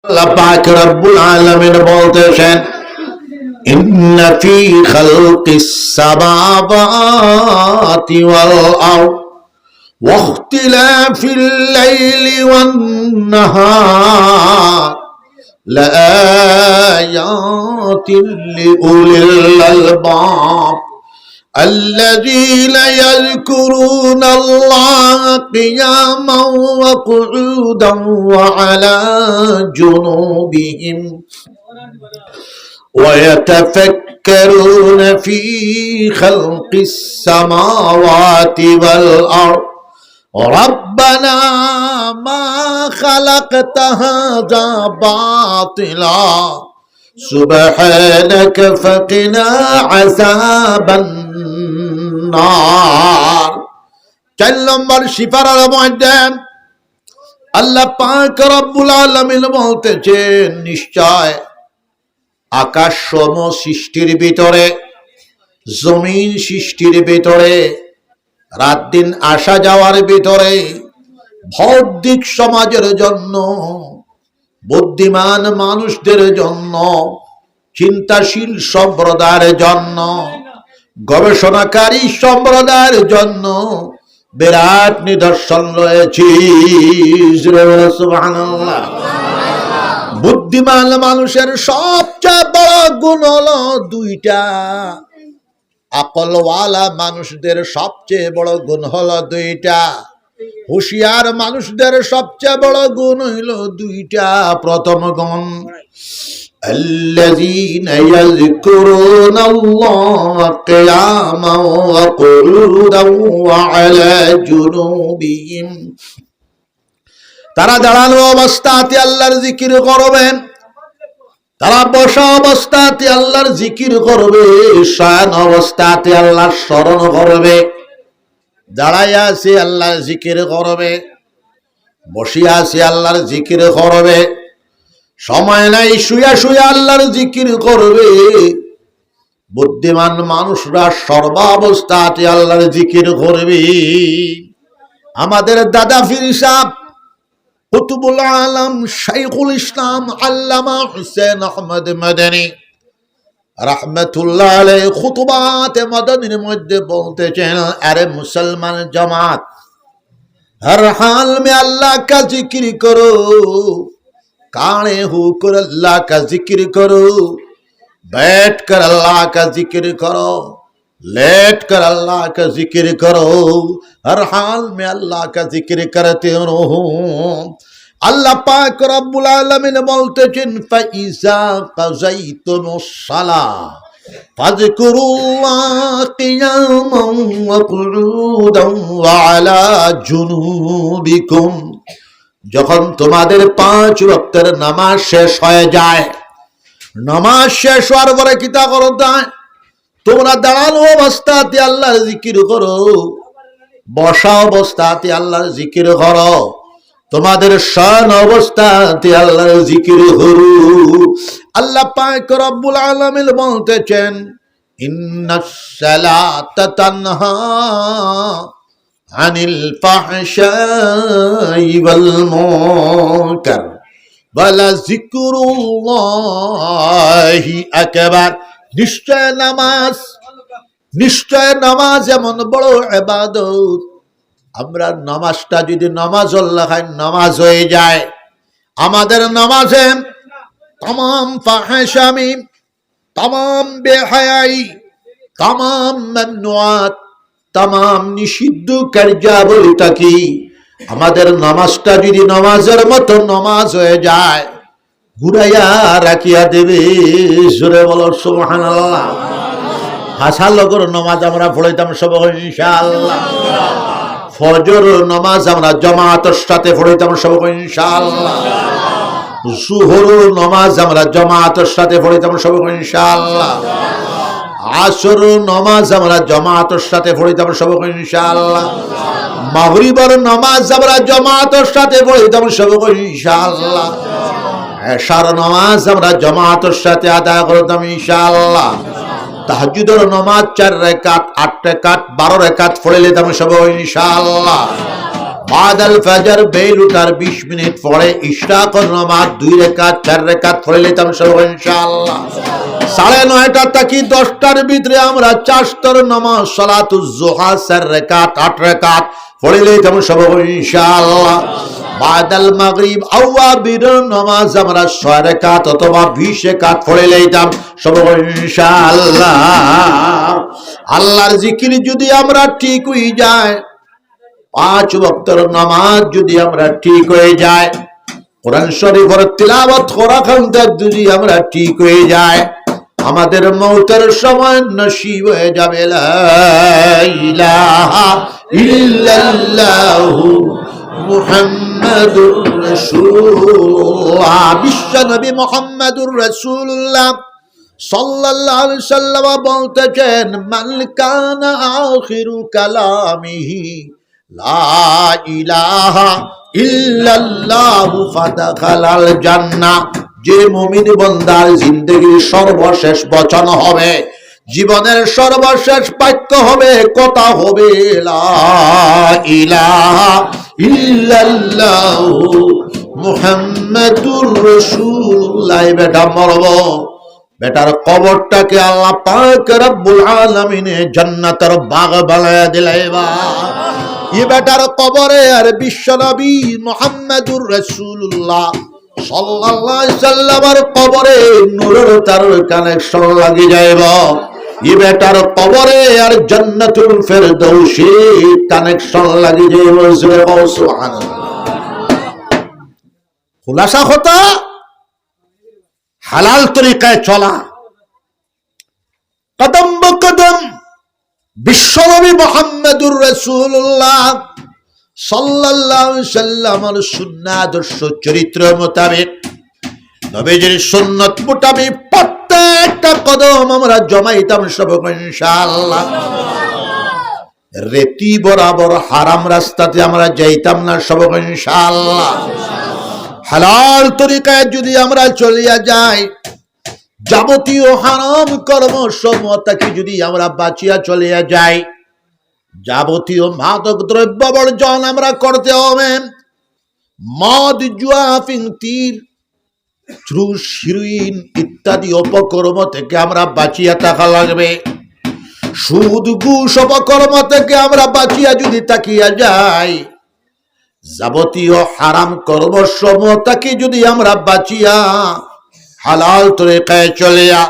আল্লাহ পাক রব্বুল আলামিন বলতেছেন, ইন্না ফী খালকিস সামাওয়াতি ওয়াল আরদ ওয়া ইখতিলাফিল লাইলি ওয়ান নাহার লাআয়াতিন লিউলিল আলবাব الذين يذكرون الله قياما وقعودا وعلى جنوبهم ويتفكرون في خلق السماوات والأرض ربنا ما خلقت هذا باطلا سبحانك فقنا عذاب النار। 4 নম্বর সিফারার মধ্যে আল্লাহ পাক রব্বুল আলামিন বলতেছেন, নিশ্চয় আকাশ সমূহ সৃষ্টির ভিতরে, জমিন সৃষ্টির ভিতরে, রাত দিন আসা যাওয়ার ভিতরে, ভৌতিক সমাজের জন্য, বুদ্ধিমান মানুষদের জন্য, চিন্তাশীল সম্প্রদায়ের জন্য, গবেষণাকারী সম্প্রদায়ের জন্য বিরাট নিদর্শন রয়েছে। সুবহানাল্লাহ। বুদ্ধিমান মানুষের সবচেয়ে বড় গুণ হলো 2টা, আকলওয়ালা মানুষদের সবচেয়ে বড় গুণ হলো 2টা, হুঁশিয়ার মানুষদের সবচেয়ে বড় গুণ হইল 2টা। প্রথম গুণ, الذين يذكرون الله قياما وقعودا وعلى جنوبهم, তারা দাঁড়ানো অবস্থাতে আল্লাহর জিকির করবেন, তারা বসা অবস্থাতে আল্লাহর জিকির করবে, শয়ন অবস্থাতে আল্লাহর স্মরণ করবে। দাঁড়াইয়া আছে আল্লাহর জিকির করবে, বসিয়া আছে আল্লাহর জিকির করবে, সময় নাই শুয়া শুয়া আল্লাহর জিকির করবে। বুদ্ধিমান মানুষরা সর্বাবস্থাতে আল্লাহর জিকির করবে। আমাদের দাদা পীর সাহেব কুতুবুল আলম শাইখুল ইসলাম আল্লামা হুসেন আহমদ মাদানী রাহমাতুল্লাহ আলাইহি খুতবাতে মাদানীর মধ্যে বলতেছেন, আরে মুসলমান জামাত, हर हाल में अल्लाह का जिक्र करो, काने होकर अल्लाह का जिक्र करो, बैठ कर अल्लाह का जिक्र करो, लेट कर अल्लाह का जिक्र करो, हर हाल में अल्लाह का जिक्र करते रहो। अल्लाह पाक रब्बुल आलमीन बोलतेছেন, ফাইজা কাযাইতুমুস সালাহ ফাযকুরুল্লাহ কিয়ামান ওয়া কুউদান ওয়া আলা জুনুবিকুম, যখন তোমাদের 5 ওয়াক্তের নামাজ শেষ হয়ে যায়, নামাজ শেষ হওয়ার পরে কিতা করো, তোমরা দাঁড়ানো অবস্থাতে আল্লাহর জিকির করো, বসা অবস্থাতে আল্লাহর জিকির করো, তোমাদের শয়ন অবস্থাতে আল্লাহর জিকির করো। আল্লাহ পাক রব্বুল আলামিন বলতেছেন, ইন্নাস সালাতা তানহা আনিল ফাহশাই ওয়াল মুনকার ওয়া লাযিকরুল্লাহি আকবার। নিশ্চয় নামাজ এমন বড় ইবাদত, আমরা নামাজটা যদি নামাজ আল্লাহর নামাজ হয়ে যায়, আমাদের নামাজে तमाम ফাহশামি, तमाम বেহায়াই, तमाम মমনুআত, तमाम নিষিদ্ধ কার্যাবলী থাকি, আমাদের নামাজটা যদি নামাজের মতো নামাজ হয়ে যায়, ঘুরাইয়া রাখিয়া দেবে। জোরে বলো সুবহানাল্লাহ। হাসার লগর নামাজ আমরা পড়াইতাম সব ইনশাআল্লাহ। ফজর নামাজ আমরা জামাতের সাথে পড়াইতাম সব ইনশাআল্লাহ। জোহর নামাজ আমরা জামাতের সাথে পড়াইতাম সব ইনশাআল্লাহ। আসর নামাজ আমরা জামাতের সাথে পড়াইতাম সব ইনশাআল্লাহ। মাগরিবের নামাজ আমরা জামাতের সাথে পড়াইতাম সব ইনশাআল্লাহ। এশার নামাজ আমরা জামাতের সাথে আদায় করতাম ইনশাআল্লাহ। তাহাজ্জুদের নামাজ 4 রাকাত, 8 রাকাত, 12 রাকাত পড়ে নিতাম সব ইনশাআল্লাহ। বাদাল ফজর বেল উঠার 20 মিনিট পরে ইশরাকর নামাজ 2 রাকাত 4 রাকাত পড়ে নিতাম সব ইনশাআল্লাহ। 9:30টা থেকে 10টার ভিতরে আমরা 4 স্তর নামাজ সালাতুজ জোহা 4 রাকাত 8 রাকাত পড়ে নিতাম সব ইনশাআল্লাহ। বাদাল মাগরিব আওয়াবির নামাজ আমরা 6 রাকাত অথবা 20 রাকাত পড়ে নিতাম সব ইনশাআল্লাহ। আল্লাহর জিকির যদি আমরা ঠিক হয়ে যায়, 5 ওয়াক্তের নামাজ যদি আমরা ঠিক হয়ে যায়, কোরআন শরীফের তিলাওয়াত করা খানটা যদি আমরা ঠিক হয়ে যায়, আমাদের মওতের সময় নসিব হয়ে যাবে লা ইলাহা ইল্লাল্লাহু মুহাম্মাদুর রাসূলুল্লাহ। বিশ্বনবী মুহাম্মাদুর রাসূলুল্লাহ সাল্লাল্লাহু আলাইহি ওয়াসাল্লাম বলতেছেন, মান কানা আখিরু কালামিহি লা ইলাহা ইল্লাল্লাহু ফাদাখালাল জান্নাহ। যে মুমিন বান্দার জিন্দেগির সর্বশেষ বচন হবে, জীবনের সর্বশেষ বাক্য হবে, কথা হবে লা ইলাহা ইল্লাল্লাহু মুহাম্মাদুর রাসূলুল্লাহ, বেটা মরব, বেটার কবরটাকে আল্লাহ পাক রব্বুল আলামিন জান্নাতের বাগ বানায়া দিলাইবা। এই বেটার কবরে আর বিশ্বনবী মুহাম্মাদুর রাসূলুল্লাহ সাল্লাল্লাহু আলাইহি ওয়াসাল্লামের কবরে নূরের তারের কানেকশন লাগি যাইব। এই বেটার কবরে আর জান্নাতুল ফেরদাউসি কানেকশন লাগি যাইব। সুবহানাল্লাহ। খুলাসা কথা হালাল তরিকায় চলা, কদম বকদম বিশ্বনবী মুহাম্মাদুর রাসূলুল্লাহ সাল্লাল্লাহু আলাইহি ওয়াসাল্লামের সুন্নাহ আদর্শ চরিত্র মোতাবেক, নবীজির সুন্নাত মোতাবেক প্রত্যেকটা কদম আমরা জমাইতাম সব ইনশাআল্লাহ। রেতি বরাবর হারাম রাস্তাতে আমরা যাইতাম না সব ইনশাআল্লাহ। হালাল তরিকায় যদি আমরা চলিয়া যাই, যাবতীয় হারাম কর্মসমূহ থেকে যদি আমরা বাঁচিয়া চলিয়া যাই, যাবতীয় মাদক দ্রব্য বর্জন আমরা করতে হবে। মদ, জুয়া, ফিংতির, ত্রুস, হিরোইন ইত্যাদি অপকর্ম থেকে আমরা বাঁচিয়া থাকা লাগবে। সুদ, ঘুষ অপকর্ম থেকে আমরা বাঁচিয়া যদি তাকিয়া যাই, যাবতীয় হারাম কর্মসমূহ থেকে যদি আমরা বাঁচিয়া হালাল তরিকায় চলিয়া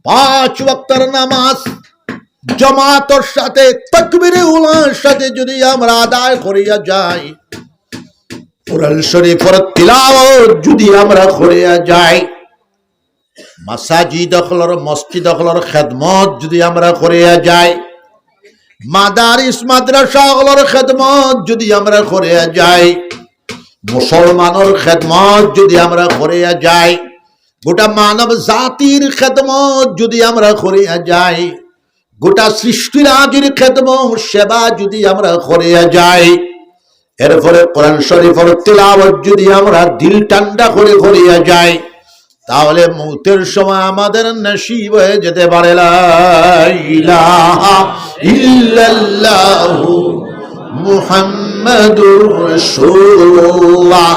5 ওয়াক্তের নামাজ জামাতের সাথে তাকবীরে উলার সাথে যদি আমরা আদায় করিয়া যাই, কোরআন শরীফের তিলাওয়াত যদি আমরা করিয়া যাই, মাসাজিদ হলর মসজিদ হলর খেদমত যদি আমরা করিয়া যাই, মাদারিস মাদ্রাসা হলর খেদমত যদি আমরা করিয়া যাই, মুসলমানের খেদমত যদি আমরা করিয়া যাই, গোটা মানব জাতির খেদমত যদি আমরা করিয়া যাই, গোটা সৃষ্টিরাজির খেদমত সেবা যদি আমরা করিয়া যাই, এরপরে কোরআন শরীফের তিলাওয়াত যদি আমরা দিল ঠান্ডা করে করিয়া যাই, তাহলে মৌতের সময় আমাদের নসিব হয়ে যেতে পারে লা ইলাহা ইল্লাল্লাহু মুহাম্মাদুর রাসূলুল্লাহ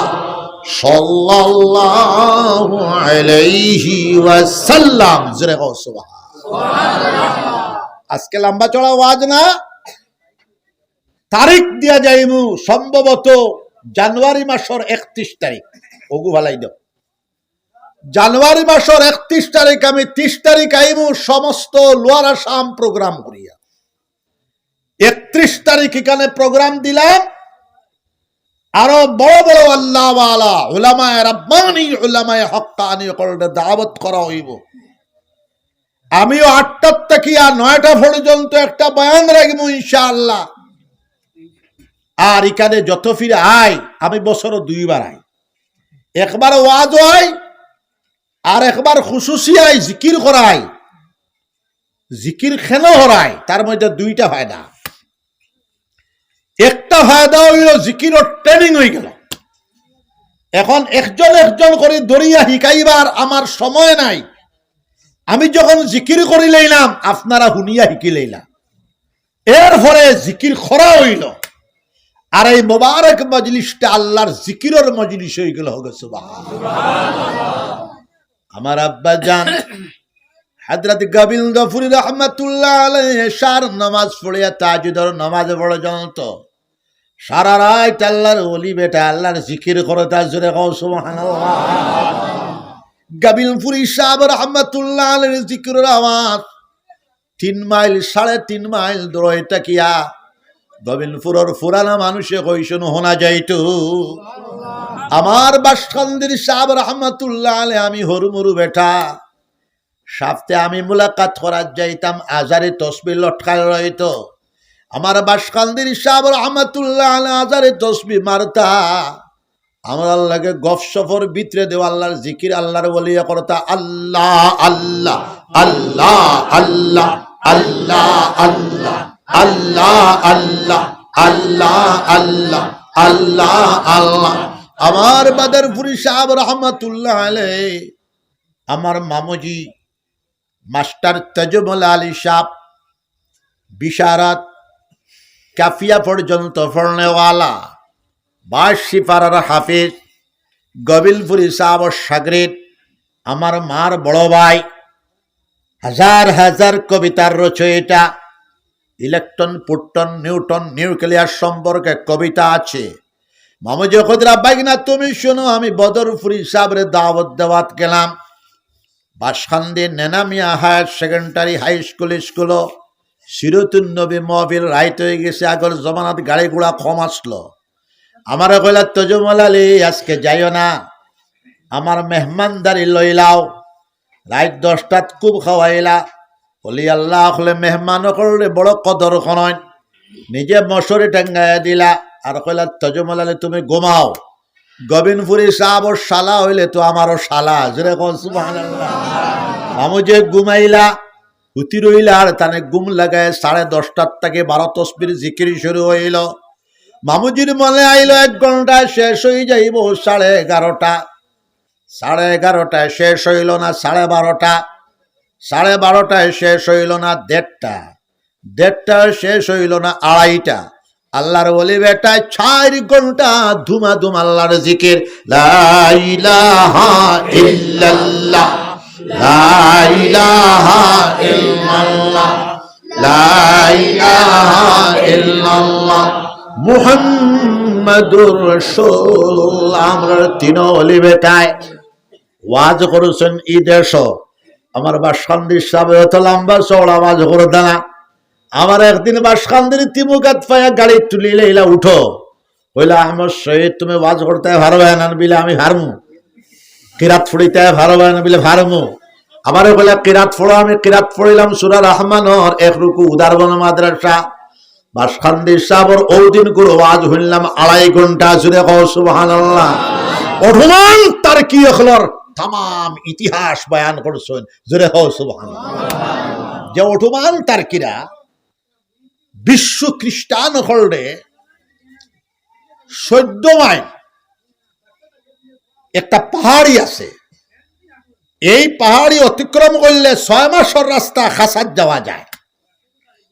সাল্লাল্লাহু আলাইহি ওয়াসাল্লাম। জোরে কও সুবহানাল্লাহ। আজকে লম্বা চড়া ওয়াজ না, তারিখ দিয়া যাইমু সম্ভবত জানুয়ারি মাসের 31 তারিখ। ওগু ভালাই দাও, জানুয়ারি মাসের 31 তারিখ আমি 30 তারিখ আইমু সমস্ত লোয়ার আসাম প্রোগ্রাম করিয়া। 31 তারিখ এখানে প্রোগ্রাম দিলাম। আরো বড় বড় আল্লাহওয়ালা উলামায়ে রাব্বানী উলামায়ে হক্কানি কলটা দাওয়াত করা হইব। আমিও 8টা থেকে 9টা পর্যন্ত একটা বয়ান রাখবো ইনশাআল্লাহ। আর এখানে যত ফিরে আই, আমি বছরও 2 বার আই, একবার ওয়াজ হয় আর একবার খুশুসি আই, জিকির করাই। জিকির কেন হরাই, তার মধ্যে 2টা ফায়দা। একটা ফায়দা হইল জিকিরের ট্রেনিং হয়ে গেল। এখন একজন করে দরিয়া শিকাইবার আমার সময় নাই। আমি যখন জিকির করি লইলাম, আপনারা শুনিয়া শিকি লইলাম। এরপরে জিকির করা হইল। আর এই মোবারক মজলিসটা আল্লাহর জিকিরের মজলিস হয়ে গেল। হোক সুবহানাল্লাহ। আমার আব্বা জান হযরত কবিল গফুরি রহমাতুল্লাহ আলাইহি এশার নামাজ পড়িয়া তাহাজ্জুদের নামাজ পড়ে জানত, সারা রাত আল্লাহর ওলি বেটা আল্লাহর জিকির করে। তার জোরে কও সুবহানাল্লাহ। কবিলপুরি সাহেব রহমাতুল্লাহ আলাইহি জিকিরের আওয়াজ 3 মাইল 3.5 মাইল দূরে তাকিয়া গোবিন্দপুরের ফুরানা মানুষে কইসন হোনা যাইতো। আমার বাসখান্দির সাহেব রহমাতুল্লাহ আলাইহি আমি হরুমুরু বেটা সাফতে আমি মুলাকাত করার যাইতাম, আজারে তসবিহ লটকায় রইতো। আমার বাসখান্দির সাহেব রহমাতুল্লাহ আলাইহি আজারে তসবিহ মারতা। আমরা আল্লাহকে গফ সফর ভিতরে দেওয়া আল্লাহর জিকির আল্লাহর ওলিয়া করতা। আল্লাহ আল্লাহ আল্লাহ আল্লাহ আল্লাহ আল্লাহ আল্লাহ আল্লাহ আল্লাহ আল্লাহ আল্লাহ আল্লাহ। আমার বাদরপুরি সাহেব রহমাতুল্লাহ আলাইহি আমার মামুজি মাস্টার তাজমুল আলী সাহেব বিশারাত কাফিয়া পর্যন্ত পড়নেওয়ালা 82 পারার হাফিজ গোবিলপুরি সাহেব শাগরিদ, আমার মার বড় ভাই, হাজার হাজার কবিতার রচয়িতা। ইলেকট্রন প্রোটন নিউটন নিউক্লিয়ার সম্পর্কে কবিতা আছে। মামুজি খুদরা বাইগনা তুমি শোনো, আমি বদরপুরি সাহেবের দাওয়াত দেওয়াত গেলাম। বাসখান্দি নেনামিয়া হায়ার সেকেন্ডারি হাই স্কুল সিরতুন নবী মহফিল রাইত হয়ে গেছে। আগের জমানাত গাড়ি ঘোড়া কম আসলো। আমার কইলা তজমল আলী আজকে যাইও না, আমার মেহমানদারি লইলাও। রাত 10টাত খুব খাওয়াইলা। বলি আল্লাহ হলে মেহমান করলে বড় কদর খনয়, নিজে মশরি টাঙ্গাইয়া দিলা। আর কইলা তজমল আলী তুমি ঘুমাও, গোবিন্দপুরি সাহাবর শালা হইলে তো আমারও শালা। জোরে কও সুবহানাল্লাহ। মামুজে ঘুমাইলা, হুতি রইলা। আর তানে ঘুম লাগায় 10:30 থেকে 12 তসবির জিকির শুরু হইল। মামুজির মনে আইল 1 ঘন্টা শেষ হয়ে যাইব 11:30। 11:30টায় শেষ হইল না 12:30, 12:30টায় শেষ হইল না 1:30, 1:30টায় শেষ হইল না 2:30টা। আল্লাহর ওলি বেটা 4 ঘন্টা ধুমাধুম আল্লাহর জিকির। লা ইলাহা ইল্লাল্লাহ লা ইলাহা ইল্লাল্লাহ লা ইলাহা ইল্লাল্লাহ মুহাম্মাদুর রাসূলুল্লাহ। আমরা 3 ওলি বেটায় ওয়াজ করেছেন ঈদেশ। আমার বাসখান্দির সাহেব এত লম্বা চওড়া ওয়াজ করে দানা। আমার একদিন বাসখান্দির তিমুকাত পায়া গাড়ি তুলি লইলা উঠো, কইলা আমার শহীদ তুমি ওয়াজ করতে পারবে না বিলে আমি হারমু, কিরাত ফুড়িতে পারবে না বিলে হারমু। আমারে কইলা কিরাত পড়ো, আমি কিরাত পড়িলাম সূরা রহমানের 1 রুকু উদারবন মাদ্রাসা। বাসখান্দির সাহেবের ওদিন করে ওয়াজ হইলাম 2.5 ঘন্টা। জুড়ে কও সুবহানাল্লাহ। ওঠমান তার কি এখলর তাম ইতিহাস বয়ান করছেন। জুড়ে কও সুবহানাল্লাহ। যে ওঠমান তার কিরা বিশ্ব খ্রিস্টান হলডে 14 মাইল একটা পাহাড়ি আছে। এই পাহাড়ি অতিক্রম করলে 6 মাসের রাস্তা খাসাত যাওয়া যায়।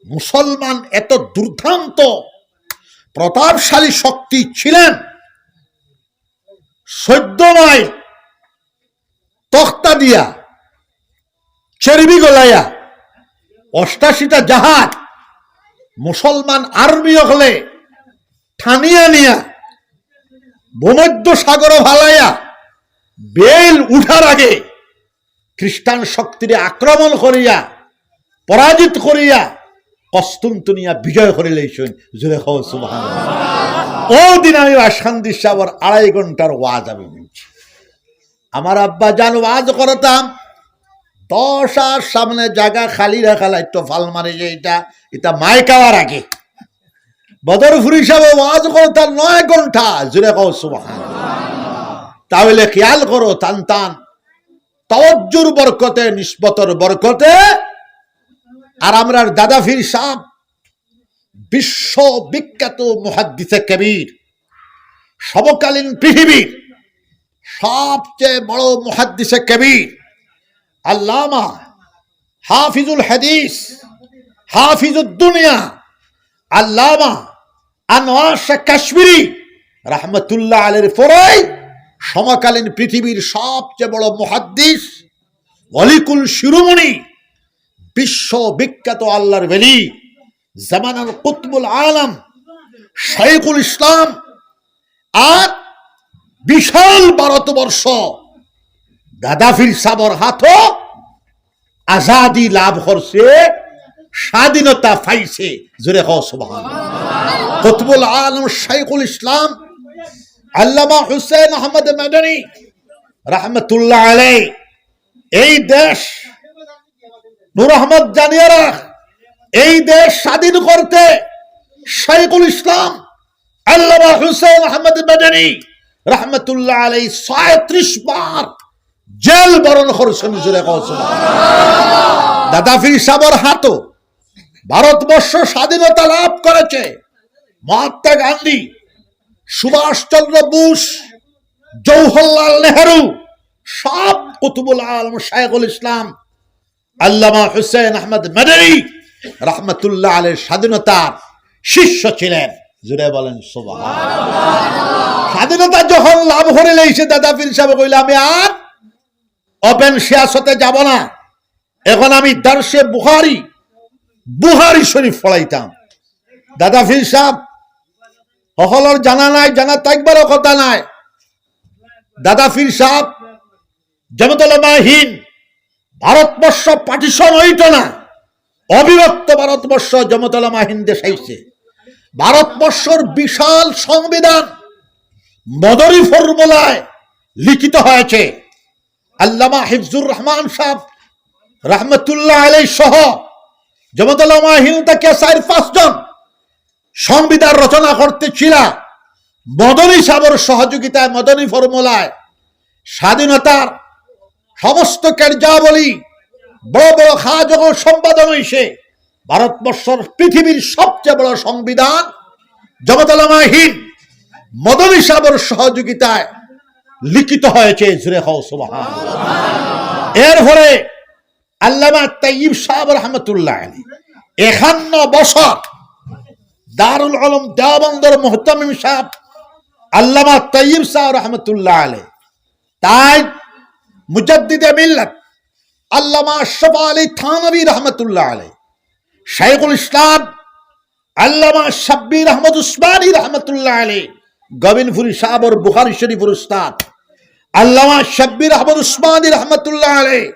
মুসলমান এত দুর্দান্ত প্রতাপশালী শক্তি ছিলেন, 14 মাইল তখ্তা দিয়া চেরবি গলাইয়া 88টা জাহাজ মুসলমান আর্মি হলে ঠানিয়া নিয়া ভূমধ্য সাগর ভালাইয়া বেল উঠার আগে খ্রিস্টান শক্তিরে আক্রমণ করিয়া পরাজিত করিয়া কস্তুনতুনিয়া বিজয় করে লইছেন। জোরে কও সুবহানাল্লাহ। ও দিন আমি বাসখান্দি সাহেবের 2.5 ঘন্টার ওয়াজ আমি বলছি। আমার আব্বা জান ওয়াজ করতাম, 10 আর সামনে জায়গা খালি রাখা লাগতো ফালমারি, যে এটা মাইকাওয়ার আগে। বদরপুরি সাহেব ওয়াজ করতাম 9 ঘন্টা। জোরে কও সুবহানাল্লাহ। তাহলে খেয়াল করো টান টান তাওয়াজ্জুর বরকতে নিসবতর বরকতে। আর আমরার দাদা ফির সাহেব বিশ্ব বিখ্যাত মুহাদ্দিসে কবির, সমকালীন পৃথিবীর সবচেয়ে বড় মুহাদ্দিসে কবির আল্লামা হাফিজুল হাদিস হাফিজুদ দুনিয়া আল্লামা আনোয়ার শাহ কাশ্মীরি রাহমাতুল্লাহ আলাইহির পরে সমকালীন পৃথিবীর সবচেয়ে বড় মুহাদ্দিস ওয়ালিকুল শিরোমণি বিশ্ববিখ্যাত আল্লাহর ওলি জামানার কুতুবুল আলম শাইখুল ইসলাম আর বিশাল ভারতবর্ষ গাদ্দাফির সাবর হাতও আজাদি লাভ করছে, স্বাধীনতা পাইছে। জোরে হও সুবহানাল্লাহ। কুতুবুল আলম শাইখুল ইসলাম আল্লামা হুসাইন আহমদ মাদানী রাহমাতুল্লাহ আলাইহি এই দেশ, নূর আহমদ জানিয়ে রাখ, এই দেশ স্বাধীন করতে শাইখুল ইসলাম আল্লামা হুসাইন আহমদ মাদানী রাহমাতুল্লাহ আলাইহি ৩৬ বার জেল বরণ করেছেন। জোরে হও সুবহানাল্লাহ। গাদ্দাফি সাবর হাতও ভারতবর্ষ স্বাধীনতা লাভ করেছে। মহাত্মা গান্ধী, সুভাষ চন্দ্র বোস, জওহরলাল নেহেরু সব কুতুবুল আলম শাইখুল ইসলাম আল্লামা হুসাইন আহমদ মাদানী রাহমাতুল্লাহ আলাইহির স্বাধীনতার শিষ্য ছিলেন। জুড়ে বলেন সুবহানাল্লাহ। স্বাধীনতা যখন লাভ করে লইছে গাদ্দাফি সাহেব কইল আমি আর ওপেন সিয়াসতে যাব না, এখন আমি দারসে বুখারী শরীফ পড়াইতাম। গাদ্দাফি সাহেব সকলের জানা নাই, জানা থাকবারও কথা নাই। গাদ্দাফি সাহেব জমাতুল্লামাহীন ভারতবর্ষ পার্টিশন হইত না, অবিভক্ত ভারতবর্ষ জমাতুল্লামাহীন দেশ হইছে। ভারতবর্ষের বিশাল সংবিধান মদনী ফর্মুলায় লিখিত হয়েছে। আল্লামা হিফজুর রহমান সাহেব রাহমাতুল্লাহ আলাইহি সহ জমাতুল্লামাহীন থেকে ৪-৫ জন সংবিধান রচনা করতেছিল। মদনী সাহেবের সহযোগিতায় মদনী ফর্মুলায় স্বাধীনতার সমস্ত কার্যাবলী বড় বড় কাজকর সম্পাদন হয়েছে। ভারতবর্ষের পৃথিবীর সবচেয়ে বড় সংবিধান জমাতুল্লামাহীন মদনী সাহেবের সহযোগিতায় লিখিত হয়েছে। জুরে হও সুবহানাল্লাহ। এর ফলে আল্লামা তাইয়িব সাহেব রাহমাতুল্লাহ আলাইহি ৫১ বছর দারুল উলুম দেওবন্দের মুহতামিম সাহেব আল্লামা তাইয়িব সাহেব রাহমাতুল্লাহ আলাইহি, তাই মুজাদ্দিদে মিল্লাত আল্লামা আশরাফ আলী থানভী রাহমাতুল্লাহ আলাইহি, শাইখুল ইসলাম আল্লামা শাব্বির আহমদ উসমানী রাহমাতুল্লাহ আলাইহি, গোবিন্দপুরী সাহেবের বুখারী শরীফের উস্তাদ আল্লামা শাব্বির আহমদ উসমানী রাহমাতুল্লাহ আলাইহি,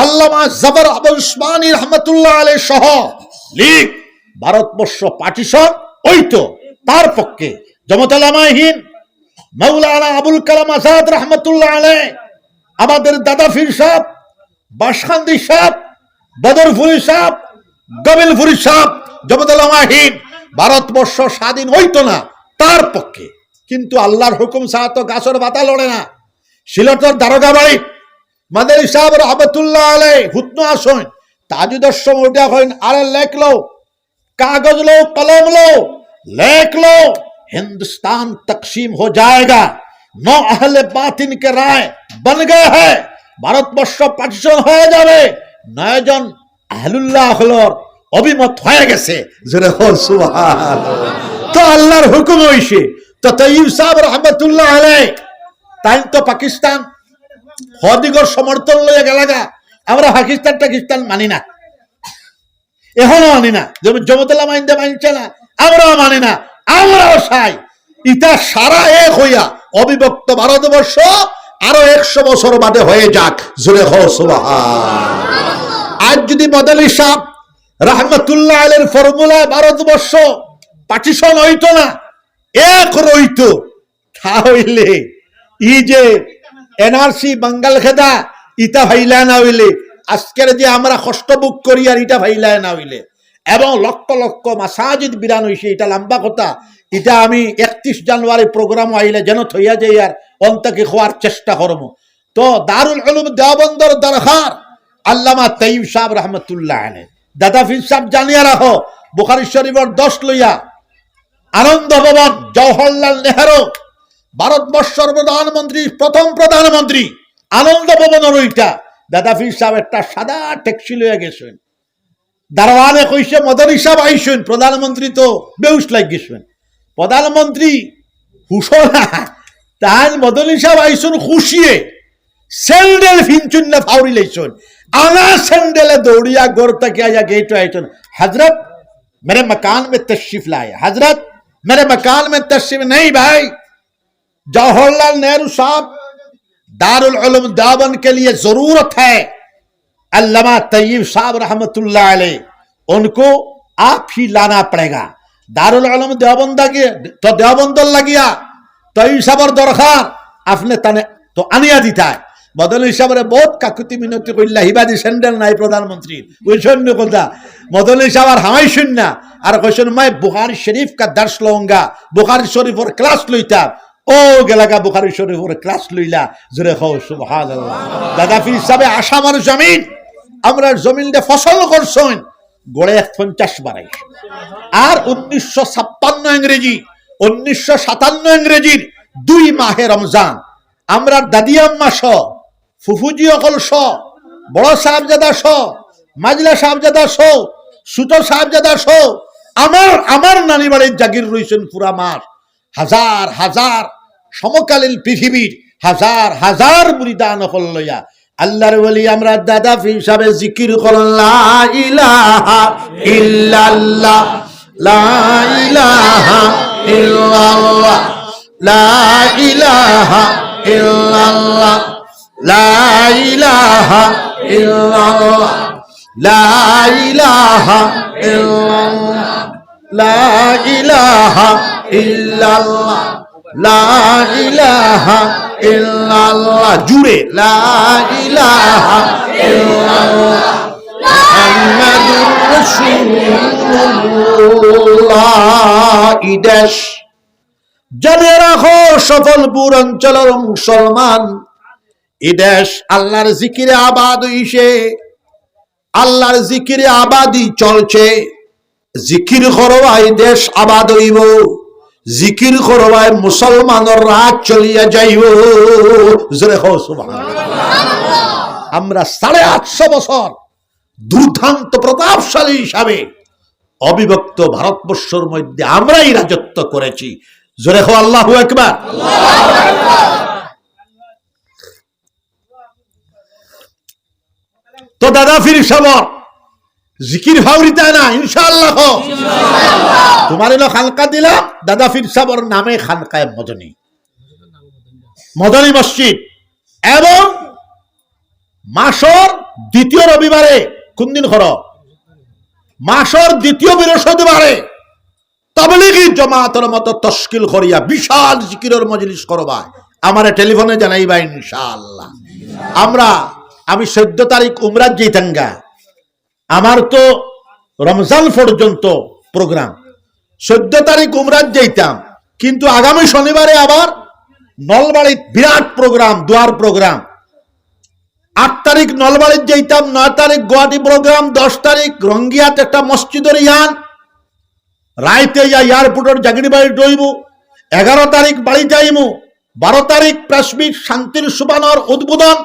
আল্লামা জাফর আহমদ উসমানী রাহমাতুল্লাহ আলাইহি সহ লিগ ভারতবর্ষ পার্টিশন হইতো। তার পক্ষে জমাতুল্লামাহীন মাওলানা আবুল কালাম আজাদ রাহমাতুল্লাহ আলাইহি, আমাদের গাদ্দাফি সাহেব, বাসখান্দি সাহেব, বদরপুরি সাহেব, গোবিন্দপুরী সাহেব, জমাতুল্লামাহীন ভারতবর্ষ স্বাধীন হইতো না তার পক্ষে। কিন্তু আল্লাহর হুকুম ছাড়া তো গাছের পাতা লড়ে না। সিলেটের দারোগা বাড়ি মাদানী সাহেব রাহমাতুল্লাহ আলাইহি হুতনো আসেন তাজুদের সময় উঠে হইন, আরে লেখলো, कागज लो, कलम लो, लेख लो, हिंदुस्तान तकसीम हो जाएगा। 9 अहले बातिन के राय बन गए हैं, ভারতবর্ষ পার্টিশন হয়ে যাবে। 9 জন আহলুল্লাহ হলর অভিমত হয়ে গেছে। জোরে হো সুবহানাল্লাহ। তো আল্লাহর হুকুম হইছে। তো তাইয়িব সাহেব রাহমাতুল্লাহ আলাইহি তাই তো পাকিস্তান হদিগর সমর্থন লয়ে গেলাগা। আমরা পাকিস্তান মানি না, এখনো মানি না। জমাতুল্লামাহীন মানছে না, আমরাও মানি না। আমরাও চাই ইটা সারা এক হইয়া অবিভক্ত ভারতবর্ষ আরো 100 বছর বাদে হয়ে যাক। জোরে হও সুবহানাল্লাহ। আজ যদি মাদানী সাহেব রাহমাতুল্লাহ আলাইহির ফর্মুলায় ভারতবর্ষ পার্টিশন হইতো না, এক রইতো, তাহলে ই যে এনআরসি বাঙ্গাল খেদা ইটা ভাইলা না হইলে, আজকের যে আমরা কষ্ট বুক করি আর এটা ভাইলা না হইলে, এবং লক্ষ লক্ষ মাসাজিদ বিরান হইছে, এটা লম্বা কথা। এটা আমি 31 জানুয়ারি প্রোগ্রাম আইলে যেন থইয়া যাই আর অন্তকে খোয়ার চেষ্টা করবো। তো দারুল উলুম দেওবন্দর দরখার আল্লামা তাইয়িব সাহেব রাহমাতুল্লাহ আলাইহি, গাদ্দাফি সাহেব জানিয়ে রাখো, বুখারী শরীফের 10 লইয়া আনন্দ ভবন, জওহরলাল নেহেরু ভারতবর্ষের প্রধানমন্ত্রী, প্রথম প্রধানমন্ত্রী আনন্দ ভবনের ওইটা। গাদ্দাফি সাহেব একটা সাদা ট্যাক্সি লইয়া গেছেন, দারোয়ানে কইছে মদনী সাহেব আইসেন, প্রধানমন্ত্রী তো বেউস লাগ গেছেন। প্রধানমন্ত্রী হুশোনা তাই মদনী সাহেব আইসুন খুশিয়ে স্যান্ডেল ফিনচুন না ফাউরি লাইছুন আনা স্যান্ডেলে দৌড়িয়া গোর তকে আয়া গেট আইছুন হযরত मेरे मकान में तशरीफ लाए हजरत मेरे मकान में तशरीफ नहीं भाई जवाहरलाल नेहरू साहब दारुल उलूम देवबंद के लिए जरूरत है अल्लामा तय्यब साहब रहमतुल्लाह अलैह उनको आप ही लाना पड़ेगा दारुल उलूम देवबंद के तो देवबंद लगिया तय्यब साहब दरकार आपने तने तो आनिया दिता है মদনী সাহেবের বহুত কাকুতি মিনতি কইলা হিবাদি স্যান্ডেল নাই প্রধানমন্ত্রীর ওই সৈন্য কথা মদনী সাহেব আর হামাই শুন না আর কইছেন মাই বুখারী শরীফ কা দর্শ লউঙ্গা বুখারী শরীফের ক্লাস লইতা ও গেলাগা বুখারী শরীফের ক্লাস লইলা জোরে কও সুবহানাল্লাহ দাদা ফির সাহেব আসামার জমিন আমরা জমিনতে ফসল করছন গড়ে 50 বাড়াই আর 1956 ইংরেজি 1957 ইংরেজির 2 মাহে রমজান আমরা দাদি আম্মা শ ফুফুজি অকল শ বড় সাহেবজাদা শ মাজলা সাহেবজাদা শ সুতো সাহেবজাদা শ আমার নানি বাড়ির জাগির রইছেন পুরা মাস হাজার হাজার সমকালীন পৃথিবীর হাজার হাজার মুরিদান অকল লইয়া আল্লাহর ওলি আমরা দাদা ফি হিসাবে জিকির করুন লা ইলাহা ইল্লাল্লাহ লা ইলাহা ইল্লাল্লাহ লা ইলাহা illallah la ilaha illallah la ilaha illallah la ilaha illallah la ilaha illallah jure la ilaha illallah muhammadur rasulullah idash জেনে রাখো সফলপুর অঞ্চলের মুসলমান এই দেশ আল্লাহর জিকিরে আবাদ হইছে আল্লাহর জিকিরে আবাদি চলছে জিকির করবাই দেশ আবাদ হইব জিকির করবাই মুসলমানের রাত চলিয়া যাইব জোরে কও সুবহানাল্লাহ আমরা 850 বছর দুর্দান্ত প্রতাপশালী হিসাবে অবিভক্ত ভারতবর্ষের মধ্যে আমরাই রাজত্ব করেছি জোরে কও আল্লাহু আকবার আল্লাহু আকবার তো দাদা ফির সবর জিকির ফাউরিতা না ইনশাআল্লাহ ইনশাআল্লাহ তোমার এলো খানকা দিলাম দাদা ফির সবর নামে খানকায়ে মদনী মসজিদ এবং মাসের দ্বিতীয় রবিবারে কোন দিন করো মাসের দ্বিতীয় বৃহস্পতিবারে তাবলীগী জামাতের মতো তশকিল করিয়া বিশাল জিকিরের মজলিস করবা আমারে টেলিফোনে জানাইবা ইনশাআল্লাহ আমি 14 তারিখ উমরাত যাইতাঙ্গা আমার তো রমজান পর্যন্ত প্রোগ্রাম 14 তারিখ উমরাত যাইতাম কিন্তু আগামী শনিবারে আবার নলবাড়ি বিরাট প্রোগ্রাম দুয়ার প্রোগ্রাম 8 তারিখ নলবাড়িতে যাইতাম 9 তারিখ গুয়াহাটি প্রোগ্রাম 10 তারিখ রঙ্গিয়াত একটা মসজিদের ইয়ান রাইতে এয়ারপোর্টের জাগিরি বাড়ি ডইব 11 তারিখ বাড়ি যাইমু 12 তারিখ প্রেসমিট শান্তির সুবানর উদ্বোধন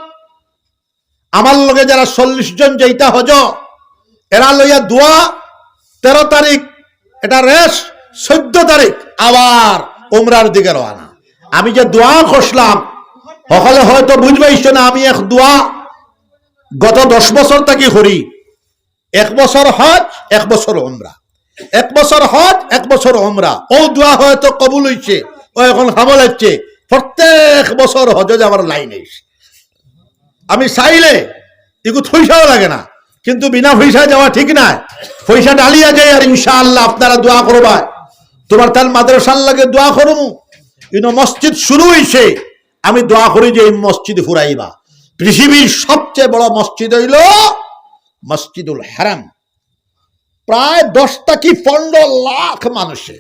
আমার লগে যারা 40 জন যাইতা হজ এরা লইয়া দোয়া 13 তারিখ এটা রেস্ট 14 তারিখ আবার উমরার দিকে রওনা আমি যে দোয়া করলাম সকলে হয়তো বুঝবাইছ না আমি এক দোয়া গত 10 বছর থেকে করি 1 বছর হজ 1 বছর উমরা 1 বছর হজ 1 বছর উমরা ও দোয়া হয়তো কবুল হইছে ও এখন হামল হচ্ছে প্রত্যেক বছর হজ যাওয়ার লাইন এসে আমি চাইলে এগু পয়সাও লাগে না কিন্তু বিনা পয়সা যাওয়া ঠিক না পয়সা ডালিয়া যায় আর ইনশাআল্লাহ আপনারা দোয়া করবা তোমার তার মাদ্রাসার লাগে দোয়া করমু কিন্তু মসজিদ শুরু হইছে আমি দোয়া করি যে এই মসজিদ ফুরাইবা পৃথিবীর সবচেয়ে বড় মসজিদ হইল মসজিদুল হারাম প্রায় 10 থেকে 15 লাখ মানুষে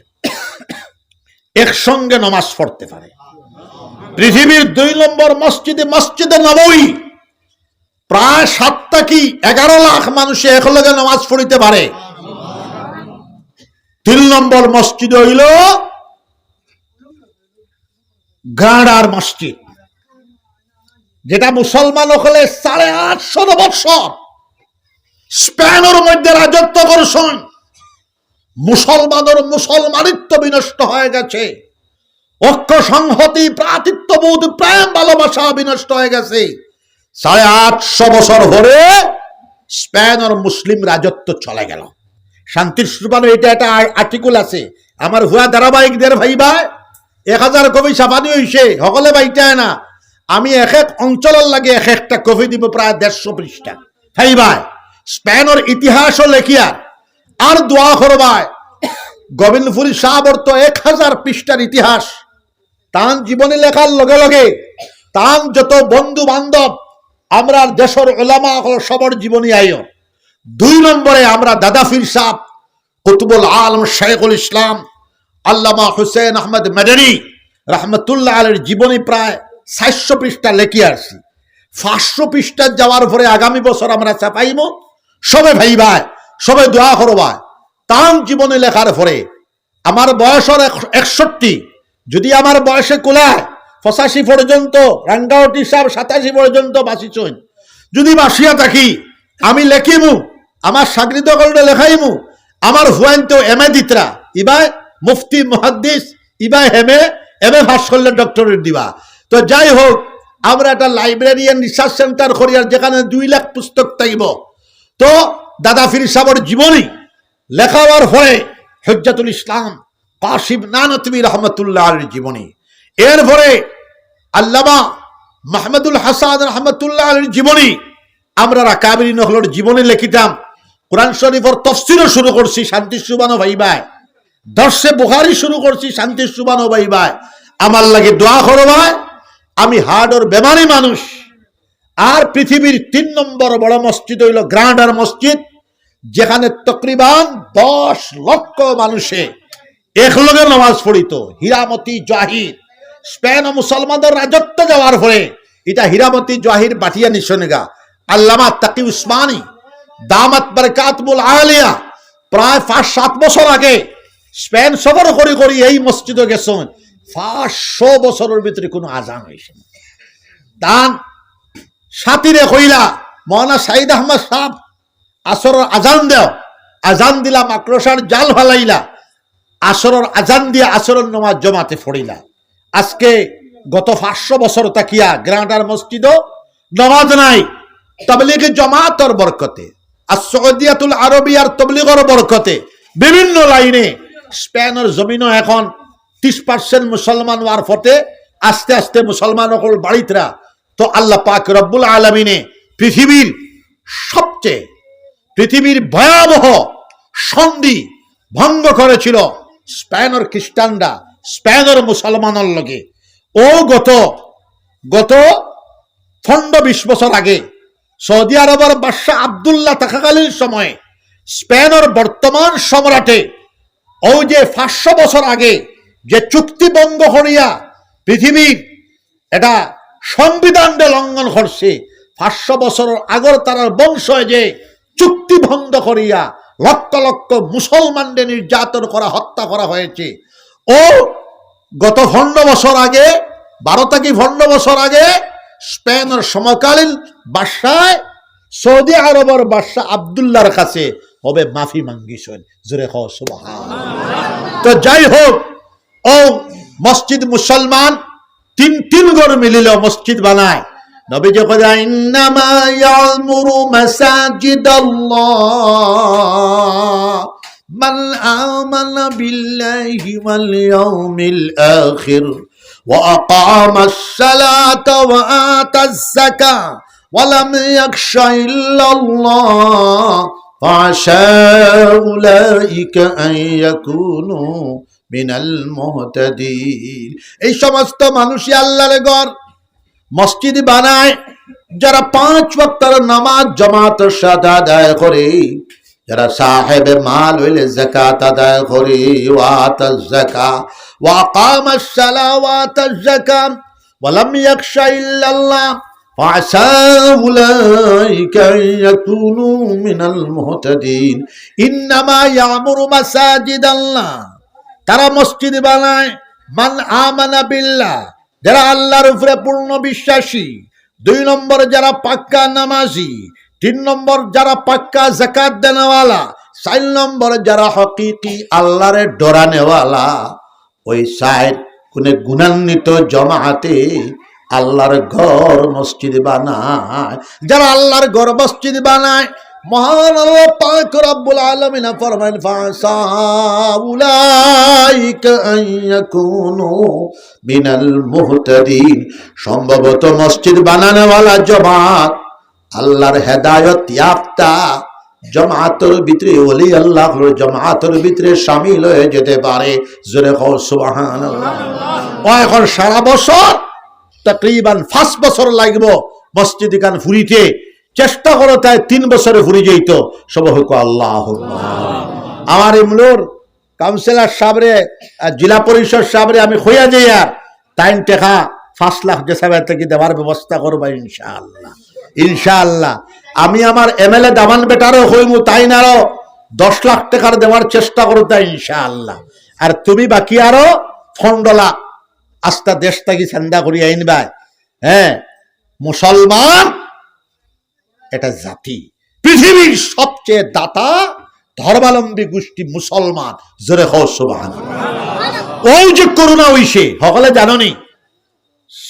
একসঙ্গে নামাজ পড়তে পারে পৃথিবীর 2 নম্বর মসজিদে নববী প্রায় 7 থেকে 11 লাখ মানুষে একলগে নামাজ পড়িতে পারে 3 নম্বর মসজিদ হইল গাড়ার মসজিদ যেটা মুসলমান হলে 850 বছর স্পেনের মধ্যে রাজত্ব করছেন মুসলমানের মুসলমানিত্ব বিনষ্ট হয়ে গেছে, ঐক্য সংহতি ভ্রাতৃত্ববোধ প্রেম ভালোবাসা বিনষ্ট হয়ে গেছে। 850 বছর ধরে স্পেনের মুসলিম রাজত্ব চলে গেল। শান্তির সুবানো এটা একটা আর্টিকেল আছে আমার হুয়া ধারাবাহিকদের ভাই ভাই 1000 কপি ছাপানি হয়েছে, সকলে বাইটায় না। আমি এক এক অঞ্চলের লাগে এক একটা কপি দিব, প্রায় 150 পৃষ্ঠা। ভাই ভাই স্পেনের ইতিহাসও লেখিয়া আর দোয়া করবায় গোবিন্দপুরী সাহাবর তো 1000 পৃষ্ঠার ইতিহাস। তান জীবনী লেখার লগে লগে তান যত বন্ধু বান্ধব আমরা দেশের উলামা সবর জীবনী আইও। 2 নম্বরে আমরা দাদা পীর সাহেব কুতুবুল আলম শেখুল ইসলাম আল্লামা হুসেন আহমদ মাদানী রহমতুল্লাহ আলের জীবনী প্রায় 400 পৃষ্ঠা লেখি আসছি। 500 পৃষ্ঠা যাওয়ার পরে আগামী বছর আমরা চাপাইব। সবে ভাই ভাই সবে দোয়া করবায় তান জীবনী লেখার পরে আমার বয়সের 61, যদি আমার বয়সে কুলায় 85 পর্যন্ত, রাঙ্গাওটি সাহেব 87 পর্যন্ত বাঁচিছেন, যদি বাসিয়া থাকি আমি লেখিমু, আমার সাগরিদ করলে লেখাইমু। আমার হুয়াইন তো এমএ দিতরা, ইবাই মুফতি মুহাদ্দিস, ইবাই এমএ ভাস করলে ডক্টরেট দিবা। তো যাই হোক আমরা একটা লাইব্রেরি এন্ড রিসার্চ সেন্টার করি, আর যেখানে 2 লাখ পুস্তক থাকব। তো দাদা পীর সাহেবের জীবনী লেখা হওয়ার পরে হুজ্জাতুল ইসলাম কাশিম নানতবী রহমতুল্লাহ আলের জীবনী, এরপরে আল্লামা মাহমুদুল হাসান রহমতুল্লাহ আলের জীবনী, আমরা কাবিরি নহলের জীবনী লিখিতাম। কোরআন শরীফের তাফসীরও শুরু করছি শান্তির সুবানো ভাই ভাই, দর্শে বুখারী শুরু করছি শান্তির সুবানো ভাই ভাই। আমার লাগে দোয়া করবাই, আমি হার্টর বেমারি মানুষ। আর পৃথিবীর 3 নম্বর বড় মসজিদ হইল গ্রান্ডার মসজিদ, যেখানে তকরিবান 10 লক্ষ মানুষে একলগে নামাজ পড়িত। হীরামতি জাহির স্পেন ও মুসলমানদের রাজত্ব যাওয়ার পরে এটা হীরামতি জাহির বাটিয়া নিশনেগা আল্লামা তাকি উসমানী দামাত বারকাতুল আলিয়া প্রায় 5-7 বছর আগে স্পেন সফর করি করি এই মসজিদে গেছেন। 500 বছরের ভিতরে কোনো আজান হয়েছে না। দান সাথীরে কইলা মৌলানা সাইদ আহমদ সাহেব আসরের আজান দেও, আজান দিলা মাকড়সার জাল ফালাইলা, আসরের আজান দিয়ে আসরের নামাজ জমাতে পড়িলা। আজকে গত 500 বছর তাকিয়া গ্রান্ডার মসজিদও নামাজ নাই। তাবলীগের জামাতের বরকতে আর সৌদিয়াতুল আরবিয়ার তাবলীগের বরকতে বিভিন্ন লাইনে স্পেনের জমিনও এখন 30% মুসলমান হওয়ার ফতে আস্তে আস্তে মুসলমান সকল বাড়িতরা। তো আল্লাহ পাক রব্বুল আলামিনে পৃথিবীর ভয়াবহ সন্ধি ভঙ্গ করেছিল স্পেনের খ্রিস্টানরা স্পেনের মুসলমানের লগে। ও গত 15-20 বছর আগে সৌদি আরবের বাদশাহ আব্দুল্লাহ থাকাকালীন সময়ে স্পেনের বর্তমান সম্রাটে ওই যে 500 বছর আগে যে চুক্তি ভঙ্গ করিয়া পৃথিবীর এটা সংবিধান লঙ্ঘন করছে, 500 বছর আগর তার বংশ যে চুক্তি ভঙ্গ করিয়া লক্ষ লক্ষ মুসলমানদের নির্যাতন করা হত্যা করা হয়েছে। ও গত 15 বছর আগে 12 থেকে 15 বছর আগে স্পেনের সমকালীন বাদশায় সৌদি আরবের বাদশাহ আব্দুল্লাহর কাছে হবে মাফি মাঙ্গিছেন। জোরে কও সুবহানাল্লাহ। তো যাই হোক ও মসজিদ মুসলমান 3 ঘর মিলিল মসজিদ বানায়। নবীজি কয় ইন্নামা ইয়ামুরু মাসাজিদাল্লাহ মান আমানা বিল্লাহি ওয়াল ইয়াউমিল আখির ওয়া আকামাস সালাতা ওয়া আতাজ যাকাত ওয়া লাম ইয়াখশা ইল্লাল্লাহ ফাআশা উলাইকা আন ইয়াকুনু মিনাল মুহতাদিন। এই সমস্ত মানুষই আল্লাহর ঘর মসজিদ বানায় যারা 5 ওয়াক্তের নামাজ জামাতের সাথে আদায় করে, যারা সাহেবে মাল হইলে যাকাত আদায় করে, ওয়া আতাজ যাকাত ওয়া আকামাস সালাত ওয়া আতাজ যাকাত ওয়া লাম ইয়াখশা ইল্লাল্লাহ ফাআসা উলাইকা ইয়াকুনু মিনাল মুহতাদিন। ইন্নামা ইয়ামুরু মাসাজিদাল্লাহ, তারা মসজিদ বানায় মান আমানা বিল্লাহ, যারা আল্লাহর উপরে পূর্ণ বিশ্বাসী। 2 নম্বর যারা পাক্কা নামাজি। 3 নম্বর যারা পাক্কা যাকাত দেনওয়ালা। 4 নম্বর যারা হকিকি আল্লাহরে ডরানেওয়ালা, ওই 4 কোনে গুণান্বিত জমাতে আল্লাহর ঘর মসজিদ বানায়। যারা আল্লাহর ঘর মসজিদ বানায়, মহান আল্লাহ পাক রব্বুল আলামিন ফরমায়েন ফাসা উলাইকা আইয়াকুনু মিনাল মুহতাদিন। সম্ভবত মসজিদ বানানোওয়ালা জমাত আল্লাহর হেদায়েত ইয়াফতা জমাতের ভিতরে, ওলি আল্লাহর জমাতের ভিতরে শামিল হয়ে যেতে পারে। জোরে কও সুবহানাল্লাহ। এখন সারা বছর তকরিবান 5 বছর লাগবে মসজিদ খান ফুরিতে, চেষ্টা করো তাই 3 বছরে ফুরি যেত। সব হোক আল্লাহ। আমার ইমলোর কাউন্সিলর সাহেবরে, জেলা পরিষদ সাহেবরে আমি হইয়া যাই, আর 3 টাকা 5 লাখ যে সাহেব থেকে দেওয়ার ব্যবস্থা করবো ইনশাআল্লাহ। ইনশাআল্লাহ আমি আমার এমএলএ দামান বেটারও হইমু, তাই না আরো 10 লাখ টাকার দেওয়ার চেষ্টা করো তাই ইনশাআল্লাহ। আর তুমি বাকি আরো 15 লাখ আস্তা দেশ থেকে চান্দা করি আইনবাই। হ্যাঁ, মুসলমান এটা জাতি, পৃথিবীর সবচেয়ে দাতা ধর্মাবলম্বী গোষ্ঠী মুসলমান। জোরে হও সুবহানাল্লাহ। ওই যে করোনা হইছে সকলে জাননি,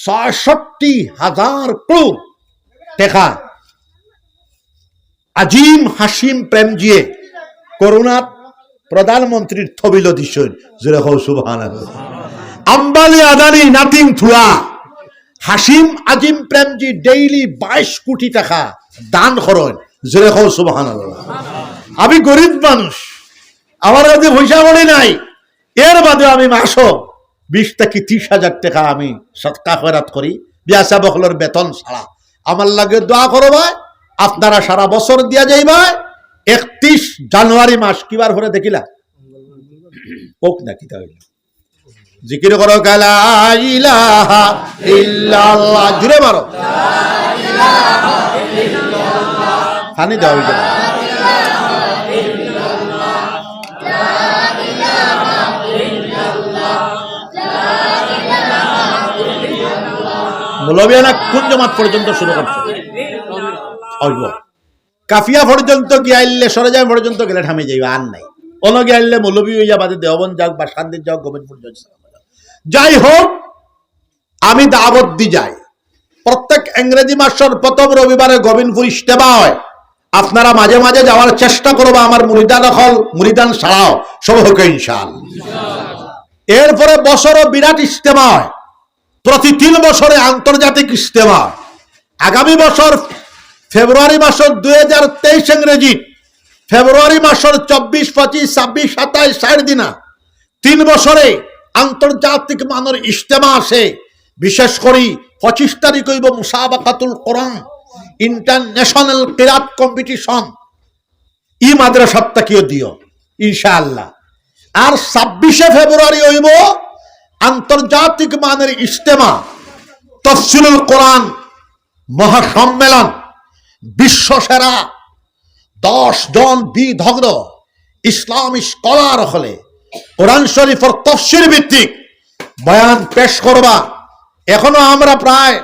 66,000 কোটি টাকা আজিম হাসিম প্রেমজিয়ে করোনা প্রধানমন্ত্রীর থবিল দিছেন। জোরে হও সুবহানাল্লাহ। আম্বানি আদানি নাথিং থুয়া, হাসিম আজিম প্রেমজি ডেইলি 22 কোটি টাকা দান করেন। জোরে হও সুবহানাল্লাহ। আমি গরিব মানুষ, আমার কাছে পয়সা পড়ে নাই, এর বাদে আমি মাসও 20 থেকে 30,000 টাকা আমি সদকা খয়রাত করি, বিয়াসা বকলর বেতন ছাড়া। আমার লাগে দোয়া করবা, আপনারা সারা বছর দিয়া যাইবা। 31 জানুয়ারি মাস কিবার পরে দেখিলা ওক নাকি তাহলে জিকির করো লা ইলাহা ইল্লাল্লাহ, জুড়ে মারো পানি দাও। মৌলবিয়ানা কোন জমাত পর্যন্ত শুরু করছে? কাফিয়া পর্যন্ত গিয়াইলে সরেজাম পর্যন্ত গেলে থামে যাইবা, আর নাই। অন্য গিয়াইলে মৌলবি হইয়া বাদে দেওবন যাক বা শান্তির যাক, গোবিন্দপুর যাক। যাই হোক, আমি দাওয়াত দি যাই। প্রত্যেক ইংরেজি মাসের প্রথম রবিবারে গোবিন্দপুর ইজতেমা হয়। আপনারা মাঝে মাঝে যাওয়ার চেষ্টা করবা, আমার মুরিদান হল মুরিদান ছাড়াও সব হোক ইনশাআল্লাহ। এরপরে বছরও বিরাট ইজতেমা হয়, প্রতি 3 বছরে আন্তর্জাতিক ইজতেমা। আগামী বছর ফেব্রুয়ারি মাসের 2023 ইংরেজি ফেব্রুয়ারি মাসের 24, 25, 26, 27, 60 দিনা 3 বছরে আন্তর্জাতিক মানের ইজতেমা আসে। বিশেষ করে 25 তারিখ হইব মুসাবাকাতুল কোরআন ইন্টারন্যাশনাল কিরাত কম্পিটিশন। ই মাদ্রাসাটা কিও দিও ইনশাআল্লাহ। আর 26 ফেব্রুয়ারি হইব আন্তর্জাতিক মানের ইজতেমা, তাফসীরুল কোরআন মহাসম্মেলন। বিশ্বসেরা 10 জন বিদগ্ধ ইসলামী স্কলার হলে কোরআন শরীফের তাফসীর ভিত্তিক বয়ান পেশ করবা। এখনো আমরা প্রায়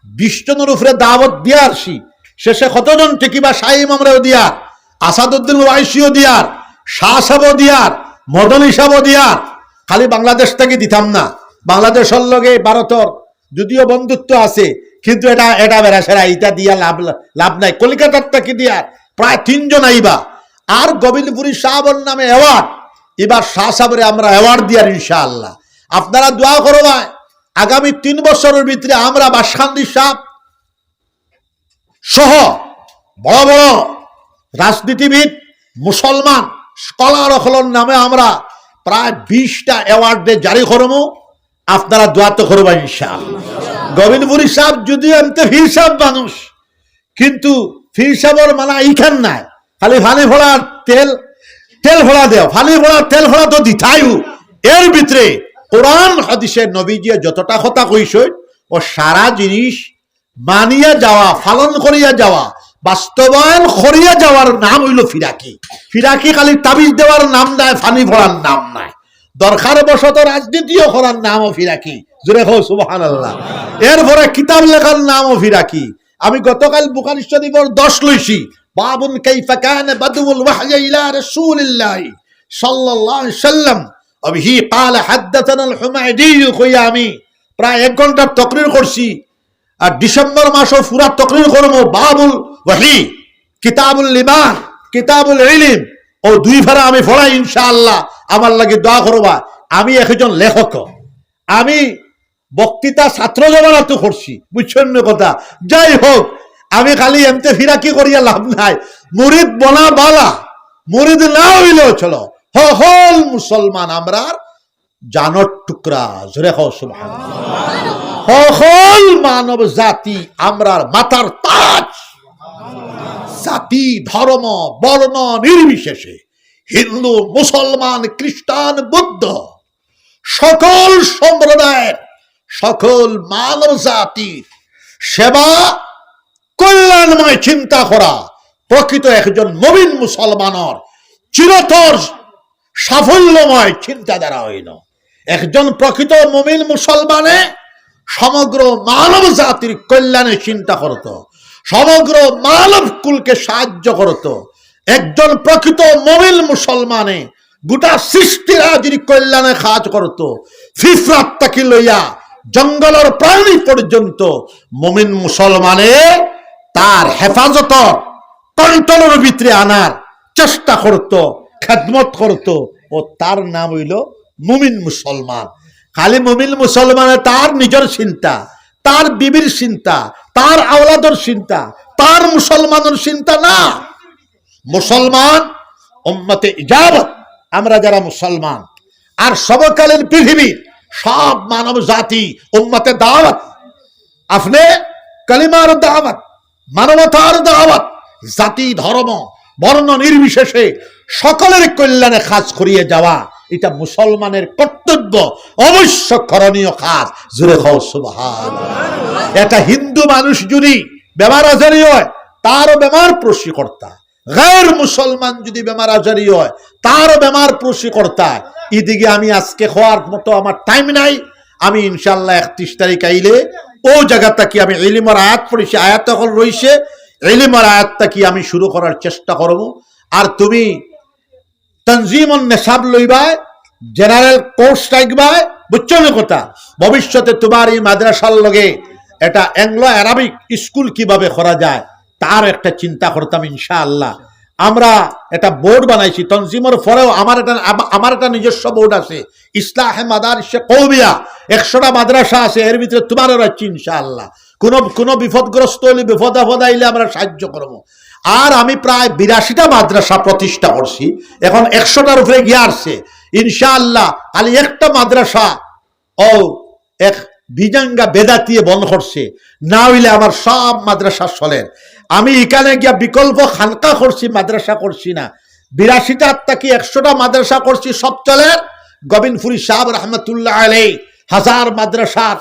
20 জনের উপরে দাওয়াত দিয়ে আসি। শেষে কতজন টিকিবা? শাহী ইমামরাও দিয়ার, আসাদুদ্দিন ওয়াইসিও দিয়ার, শাহ সাহেবও দিয়ার, মদনী সাহেবও দিয়ার। খালি বাংলাদেশ থেকে দিতাম না, বাংলাদেশের লগে ভারতের যদিও বন্ধুত্ব আছে, কিন্তু এটা বেড়াছেরা এটা দিয়া লাভ নাই। কলিকাতার থেকে দিয়ার প্রায় 3 জন আইবা। আর গোবিন্দপুরী সাহেবের নামে অ্যাওয়ার্ড, এবার শাহ সাহেবের আমরা অ্যাওয়ার্ড দিয়ার ইনশাআল্লাহ। আপনারা দোয়া করবা আগামী 3 বছরের ভিতরে আমরা বাসখান্দি সাহেব সহ বড় বড় রাজনীতিবিদ মুসলমান স্কলার হলর নামে আমরা প্রায় 20টা অ্যাওয়ার্ড জারি করবো। আপনারা দোয়া তো করবা ইনশাআল্লাহ। গোবিন্দপুরী সাহেব যদিও এমতে ফির সাহেব মানুষ, কিন্তু ফির সাহেবের মানা এইখান নাই। খালি ফানি ফোড়া তেল ফোড়া দেও, ফানি ফোড়া তেল ফোড়া তো দিথাইও। এর ভিতরে কোরআন হাদিসের নবীজি যতটা কথা কইছে ও সারা জিনিস মানিয়া যাওয়া, পালন করিয়া যাওয়া, বাস্তবায়ন করিয়া যাওয়ার নাম হইল ফিরাকি। ফিরাকি খালি তাবিজ দেওয়ার নাম নাই, ফানি ফোড়ার নাম নাই। দরকার বশত রাজনীতিও করার নামও ফিরাকি। জোরে হও সুবহানাল্লাহ। এরপরে কিতাব লেখার নামও ফিরাকি। আমি গতকাল বুখারী শরীফের 10 লইছি, বাবুন কাইফা কানা বাদউল ওয়াহয়ি ইলা রাসূলিল্লাহ সাল্লাল্লাহু আলাইহি ওয়াসাল্লাম আবিহি قال حدثنا الحميدي খুয়ামি প্রায় 1 ঘন্টা তাকরীর করছি আর ডিসেম্বর মাসও পুরা তাকরীর করব বাবুল ওয়াহি কিতাবুল ঈমান কিতাবুল ইলম ও 2 ফারা আমি পড়াই ইনশাআল্লাহ আমার লাগি দোয়া করবা আমি একজন লেখক আমি বক্তৃতা ছাত্র জমানাতে করছি বুঝছেন না কথা যাই হোক আমি খালি এমতে ফিরা কি করিয়া লাভ নাই মুরিদ বনা বালা মুরিদ না হইলেও চলো হল মুসলমান আমরা জানর টুকরা জোরে কও সুবহানাল্লাহ হল মানব জাতি আমরার মাথার তাজ জাতি ধর্ম বর্ণ নির্বিশেষে হিন্দু মুসলমান খ্রিস্টান বৌদ্ধ সকল সম্প্রদায়ের সকল মানব জাতির সেবা কল্যাণময় চিন্তা করা প্রকৃত একজন মুমিন মুসলমানের চিরতর সাফল্যময় চিন্তাধারা হইল একজন প্রকৃত মুমিন মুসলমানে সমগ্র মানব জাতির কল্যাণে চিন্তা করত সমগ্র মানব কুলকে সাহায্য করত একজন প্রকৃত মুমিন মুসলমানে গোটা সৃষ্টিরাজির কল্যাণে কাজ করত ফিফরাত থেকে লইয়া জঙ্গলের প্রাণী পর্যন্ত মুমিন মুসলমানে তার হেফাজত কন্ট্রোলের ভিতরে আনার চেষ্টা করত খেদমত করত ও তার নাম হইল মুমিন মুসলমান খালি মুমিন মুসলমানে তার নিজের চিন্তা তার বিবির চিন্তা তার আওলাদের চিন্তা তার মুসলমানের চিন্তা না মুসলমান উম্মতে ইজাবত আমরা যারা মুসলমান আর সর্বকালীন পৃথিবীর সব মানব জাতি উম্মতে দাওয়াত আপনি কালিমার দাওয়াত মানবতার দাওয়াত জাতি ধর্ম বর্ণ নির্বিশেষে সকলের কল্যাণে কাজ করিয়ে যাওয়া এটা মুসলমানের কর্তব্য অবশ্য করণীয় কাজ জোরে কও সুবহানাল্লাহ এটা হিন্দু মানুষ যদি বেমার আজারি হয় তারও বেমার প্রশিকর্তা গैर মুসলমান যদি বেমার আজারি হয় তারও বেমার প্রশিকর্তা এদিকে আমি আজকে খাওয়ার মতো আমার টাইম নাই আমি ইনশাআল্লাহ 31 তারিখ আইলে ও জায়গাটা কি আমি ইলমের আয়াত পড়িছি আয়াত তখন রইছে ইলমের আয়াতটা কি আমি শুরু করার চেষ্টা করব আর তুমি তনজিমুন নিসাব লইবা জেনারেল কোর্স রাখবা বুঝছো না কথা ভবিষ্যতে তোমার এই মাদ্রাসার লগে এটা অ্যাংলো আরবিক স্কুল কিভাবে করা যায় তার একটা চিন্তা করতাম ইনশাআল্লাহ আমরা এটা বোর্ড বানাইছি তনজিমের পরেও আমার একটা নিজস্ব বোর্ড আছে ইসলাহে মাদারিসে কওমিয়া 100টা মাদ্রাসা আছে এর ভিতরে তোমারও আছে ইনশাআল্লাহ কোনো বিপদগ্রস্ত হলে বিপদ আপদ আইলে আমরা সাহায্য করব আর আমি প্রায় 82টা মাদ্রাসা প্রতিষ্ঠা করছি এখন 100টার উপরে গিয়ে আসছে ইনশাআল্লাহ খালি একটা মাদ্রাসা ও এক বিজাঙ্গা বেদাতিয়ে বন্ধ করছে না হইলে আমার সব মাদ্রাসা চলেন আমি এখানে গিয়া বিকল্প খানকা করছি মাদ্রাসা করছি না 82টা থেকে 100টা মাদ্রাসা করছি সব চলেন গোবিন্দপুরি সাহেব রহমতুল্লাহ আলাইহি হাজার মাদ্রাসার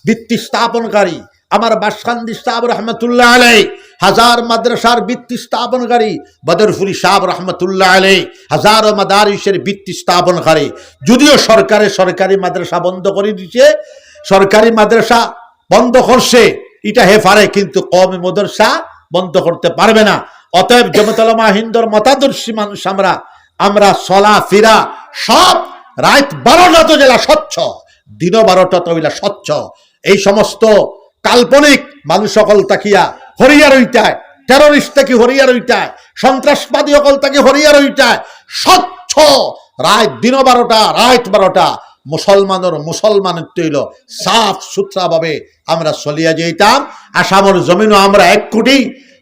ভিত্তি স্থাপনকারী আমার বাসখান্দি সাহেব রহমতুল্লাহ আলাইহি হাজার মাদ্রাসার ভিত্তি স্থাপনকারী বদরপুরি সাহেব রহমতুল্লাহ আলাইহি হাজারো মাদারিসের ভিত্তি স্থাপনকারী যদিও সরকারি মাদ্রাসা বন্ধ করে দিয়েছে সরকারি মাদ্রাসা বন্ধ করছে এটা হে পারে কিন্তু কওমি মাদ্রাসা বন্ধ করতে পারবে না অতএব জামাত উলামা হিন্দর মতাদর্শী মানুষ আমরা চলা ফিরা সব রাত 12টা তো জেলা স্বচ্ছ দিন 12টা তো হইলা স্বচ্ছ এই সমস্ত কাল্পনিক মানুষ সকল তাকিয়া হরিয়ার হইতায় টেররিস্ট তাকি হরিয়ার হইতায় সন্ত্রাসবাদী সকল তাকি হরিয়ার হইতায় স্বচ্ছ রাত দিন 12টা রাত 12টা মুসলমানের তৈল সাফ সুতরা ভাবে আমরা চলিয়া যেতাম আসামের জমিনও আমরা 1 কোটি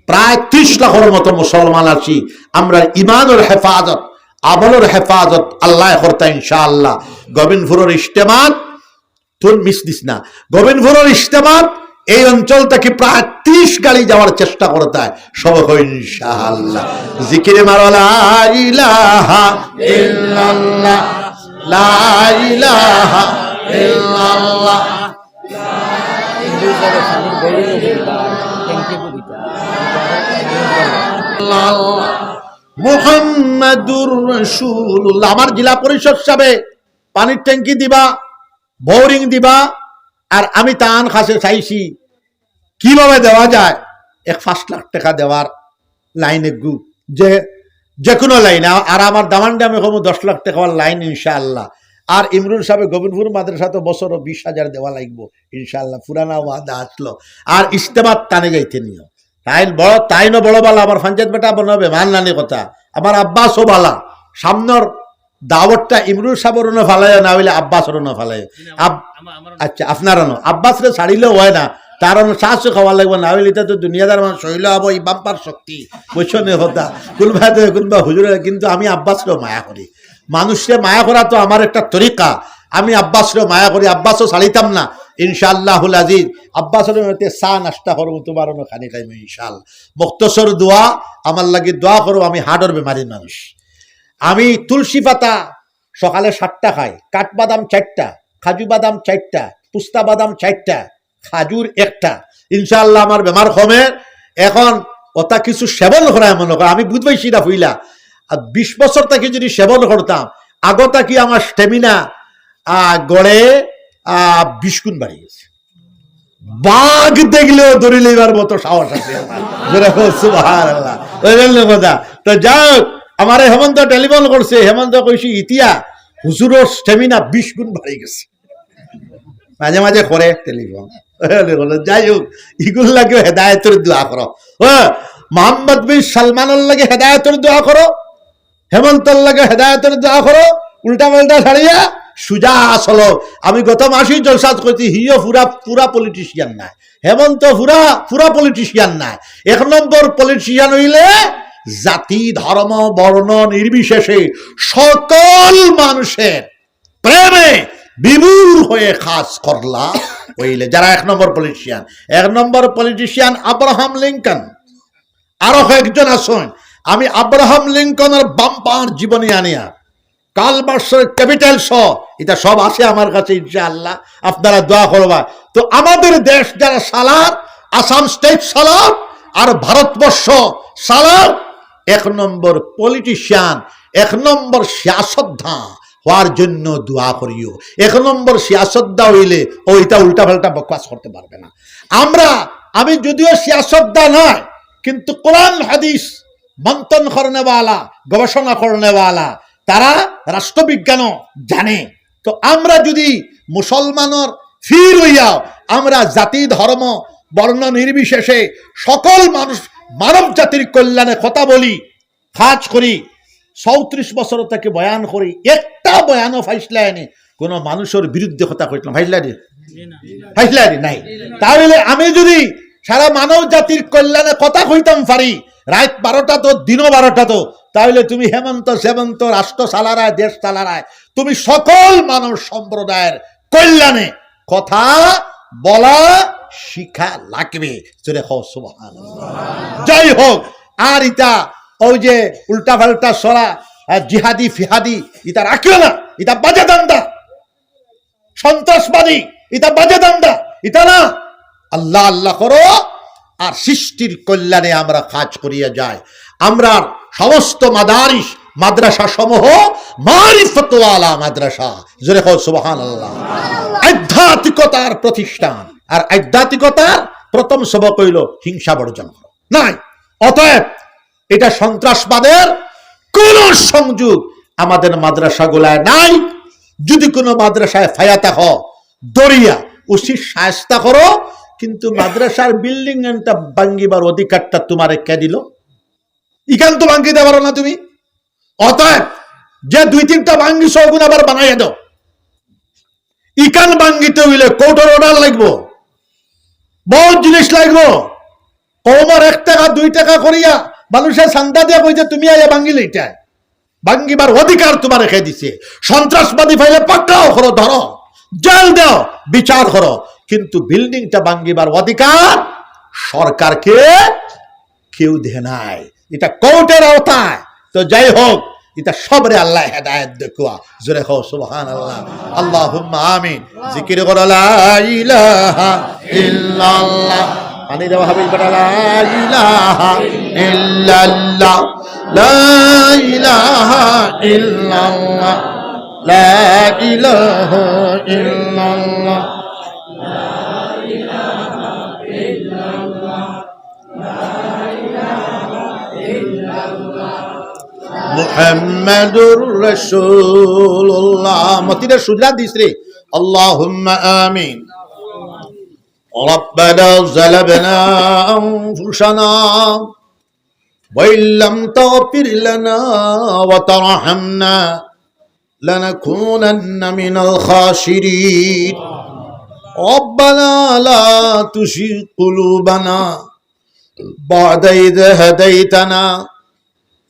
প্রায় 30 লাখের মতো মুসলমান আছি আমরা ইমানের হেফাজত আমলের হেফাজত আল্লাহ করতা ইনশাআল্লাহ গোবিন্দপুরের ইজতেমাত তুই মিস দিস না গোবিন্দপুরের ইজতেমাত এই অঞ্চল থেকে প্রায় 30 গাড়ি যাওয়ার চেষ্টা করতে হয় সব ইনশাআল্লাহ জিকিরে মারো লা ইলাহা ইল্লাল্লাহ লা ইলাহা ইল্লাল্লাহ মুহাম্মাদুর রাসূলুল্লাহ আমার জেলা পরিষদ সাহেব পানির ট্যাঙ্কি দিবা বোরিং দিবা আর আমি তান কাছে চাইছি কিভাবে দেওয়া যায় 5 লাখ টাকা দেওয়ার লাইনে গু যে কোনো লাইনে। আর আমার দামান্ডে আমি কম 10 লাখ টাকার লাইন ইনশাআল্লাহ। আর ইমরুল সাহেব গোবিন্দপুর মাদ্রাসা তো বছরও 20,000 দেওয়া লাগবো ইনশাআল্লাহ, পুরানা ওয়াদা আসলো। আর ইস্তেমাত টানে যাইতে নিও তাই ন বড় বালা আমার পঞ্চায়েত বেটা বনবে মান নানি কথা, আমার আব্বাসও বালা। সামনের দাওয়াতটা ইমরুল সাহেবের ফালাই না হইলে আব্বাসের ফালাই। আচ্ছা আপনারও আব্বাস রে ছাড়িলেও হয় না, তার শ্বাস খাওয়া লাগবে না হইলে তো দুনিয়াদার মানুষ শৈল হবো এই বাম্পার শক্তি বৈষণ্য হতা কোনবা হুজুরে। কিন্তু আমি আব্বাসরেও মায়া করি, মানুষকে মায়া করা তো আমার একটা তরিকা। আমি আব্বাসরেও মায়া করি, আব্বাসও ছাড়িতাম না ইনশাআল্লাহুল আজিজ। আব্বাসের চা নাস্তা করবো, তোমার খানি খাইব ইনশাআল্লাহ। মুক্তসর দোয়া আমার লাগে দোয়া করবো। আমি হার্টের বেমারির মানুষ। আমি তুলসী পাতা সকালে 7টা খাই, কাঠবাদাম 4টা, খাজু বাদাম 4টা, পুস্তা বাদাম 4টা, খাজুর 1টা। ইনশাআল্লাহ আমার বেমার কমে। এখন ওটা কিছু সেবন করায় মনে করে আমি বুঝবাই সেটা হইলা। 20 বছর থেকে যদি সেবন করতাম আগতা কি আমার স্টেমিনা গড়ে 20 গুণ বাড়ি গেছে। বাঘ দেখলেও দড়ি লইবার মতো সাহস আছে সুবহানাল্লাহ। কথা তো যাই হোক, আমার হেমন্ত টেলিফোন করছে, হেমন্ত কইছি ইতিয়া হুজুরের স্টেমিনা 20 গুণ বাড়ি গেছে। মাঝে মাঝে করে টেলিফোন। যাই হোক, ইগুলো লাগে হেদায়েতের দোয়া করো। মোহাম্মদ বিন সালমানের লাগে হেদায়েতের দোয়া করো, হেমন্তর লাগে হেদায়েতের দোয়া করো। উল্টা পাল্টা ছাড়িয়া সুজা আসলো। আমি গত মাসেই জলসাদ করছি, হিও পুরা পলিটিশিয়ান নাই, হেমন্ত পুরা পলিটিশিয়ান নাই। 1 নম্বর পলিটিশিয়ান হইলে জাতি ধর্ম বর্ণ নির্বিশেষে সকল মানুষের প্রেমে বিভোর হয়ে কাজ করলা হইলে যারা 1 নম্বর পলিটিশিয়ান। 1 নম্বর পলিটিশিয়ান আব্রাহাম লিঙ্কন। আরো কয়েকজন আসুন, আমি আব্রাহাম লিঙ্কনের বাম্পার জীবনী আনিয়া কালমার্সের ক্যাপিটাল এটা সব আছে আমার কাছে ইনশাআল্লাহ, আপনারা দোয়া করবা। তো আমাদের দেশ যারা সালার, আসাম স্টেট সালার আর ভারতবর্ষ সালার, 1 নম্বর পলিটিশিয়ান, 1 নম্বর সিয়াসতদা হওয়ার জন্য দোয়া করিও। 1 নম্বর সিয়াসতদা হইলে ওইটা উল্টা পাল্টা বকবাস করতে পারবে না। আমি যদিও সিয়াসতদা নয়, কিন্তু কোরআন হাদিস মন্থন করনেওয়ালা, গবেষণা করনেওয়ালা, তারা রাষ্ট্রবিজ্ঞানও জানে। তো আমরা যদি মুসলমানের ফির হইয়াও আমরা জাতি ধর্ম বর্ণ নির্বিশেষে সকল মানুষ মানব জাতির কল্যাণে কথা বলি, কাজ করি, 34 বছর থেকে বয়ান করি, একটা বয়ানও ফাইসলায়নি কোন মানুষের বিরুদ্ধে কথা কইলাম ফাইসলায়নি নাই। তাহলে আমি যদি সারা মানব জাতির কল্যাণে কথা কইতাম পারি, রাত 12টা তো দিনও 12টা তো, তাহলে তুমি হেমন্ত সেমন্ত রাষ্ট্র চালারায়, দেশ চালারায়, তুমি সকল মানব সম্প্রদায়ের কল্যাণে কথা বলা শিখা লাগবে। যাই হোক, আর ইটা ওই যে উল্টা পাল্টা সরা জিহাদি ফিহাদি ইটা রাখিও না, ইটা বাজে দান্দা। সন্ত্রাসবাদী ইটা বাজে দান্দা, ইটা না। আল্লাহ আল্লাহ করো আর সৃষ্টির কল্যাণে আমরা কাজ করিয়া যাই। আমরা সমস্ত মাদারিস মাদ্রাসা সমূহ মারিফতওয়ালা মাদ্রাসা, জোরে কও সুবহানাল্লাহ। আধ্যাত্মিকতার প্রতিষ্ঠান। আর আধ্যাত্মিকতার প্রথম সবক হইল হিংসা বর্জন করো নাই। অতএব এটা সন্ত্রাসবাদের কোন সংযোগ আমাদের মাদ্রাসাগুলায় নাই। যদি কোনো মাদ্রাসায় ফায়াতা হ দরিয়া উচিত শায়েস্তা করো, কিন্তু মাদ্রাসার বিল্ডিং এনটা ভাঙ্গিবার অধিকারটা তোমারে কে দিল? ইখান তো ভাঙ্গিতে পারো না তুমি। অতএব যে 2-3টা ভাঙ্গিস ওগুলো আবার বানাইয়া দাও। ইকান ভাঙ্গিতে হইলে কোর্টের অর্ডার লাগবো, বহুত জিনিস লাগবো। কৌমার 1 টাকা 2 টাকা করিয়া মানুষের চান্দা দিয়া কইছে তুমি আইয়া ভাঙ্গিলে, এটা ভাঙ্গিবার অধিকার তোমার রেখে দিছে। সন্ত্রাসবাদী ফাইলে পাকড়াও করো, ধরো, জেল দাও, বিচার করো, কিন্তু বিল্ডিংটা ভাঙ্গিবার অধিকার সরকারকে কেউ দেয় নাই। এটা কোর্টের আওতায়। তো যাই হোক, এটা সবরে আল্লাহ হেদায়েত দেখুয়া। জোরে কও সুবহানাল্লাহ। আল্লাহুম্মা আমিন। জিকির করো লা ইলাহা ইল্লাল্লাহ। পানি দাও হাবিব বড় লা ইলাহা ইল্লাল্লাহ, লা ইলাহা ইল্লাল্লাহ, লা ইলাহা ইল্লাল্লাহ, লা ইলাহা ইল্লাল্লাহ, লা ইলাহা মুহাম্মাদুর রাসূলুল্লাহ। মতিরে সুজলা দিস রে। আল্লাহুম্মা আমিন। ربنا ظلمنا أنفسنا وإن لم تغفر لنا وترحمنا لنكونن من الخاسرين ربنا لا تزغ قلوبنا بعد إذ هديتنا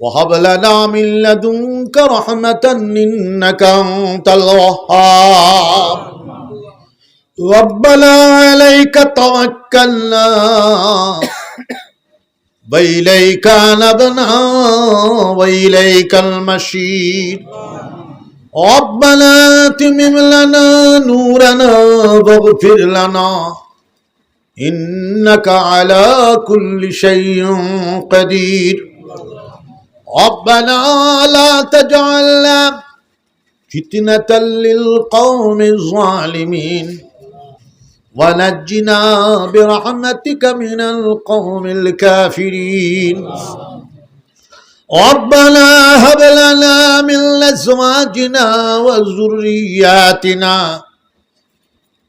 وهب لنا من لدنك رحمة إنك أنت الوهاب ربنا عليك توكلنا وإليك أنبنا وإليك المصير ربنا أتمم لنا نورنا واغفر لنا إنك على كل شيء قدير ربنا لا تجعلنا فتنة للقوم الظالمين ونجنا برحمتك من القوم الكافرين ربنا هب لنا من أزواجنا وذرياتنا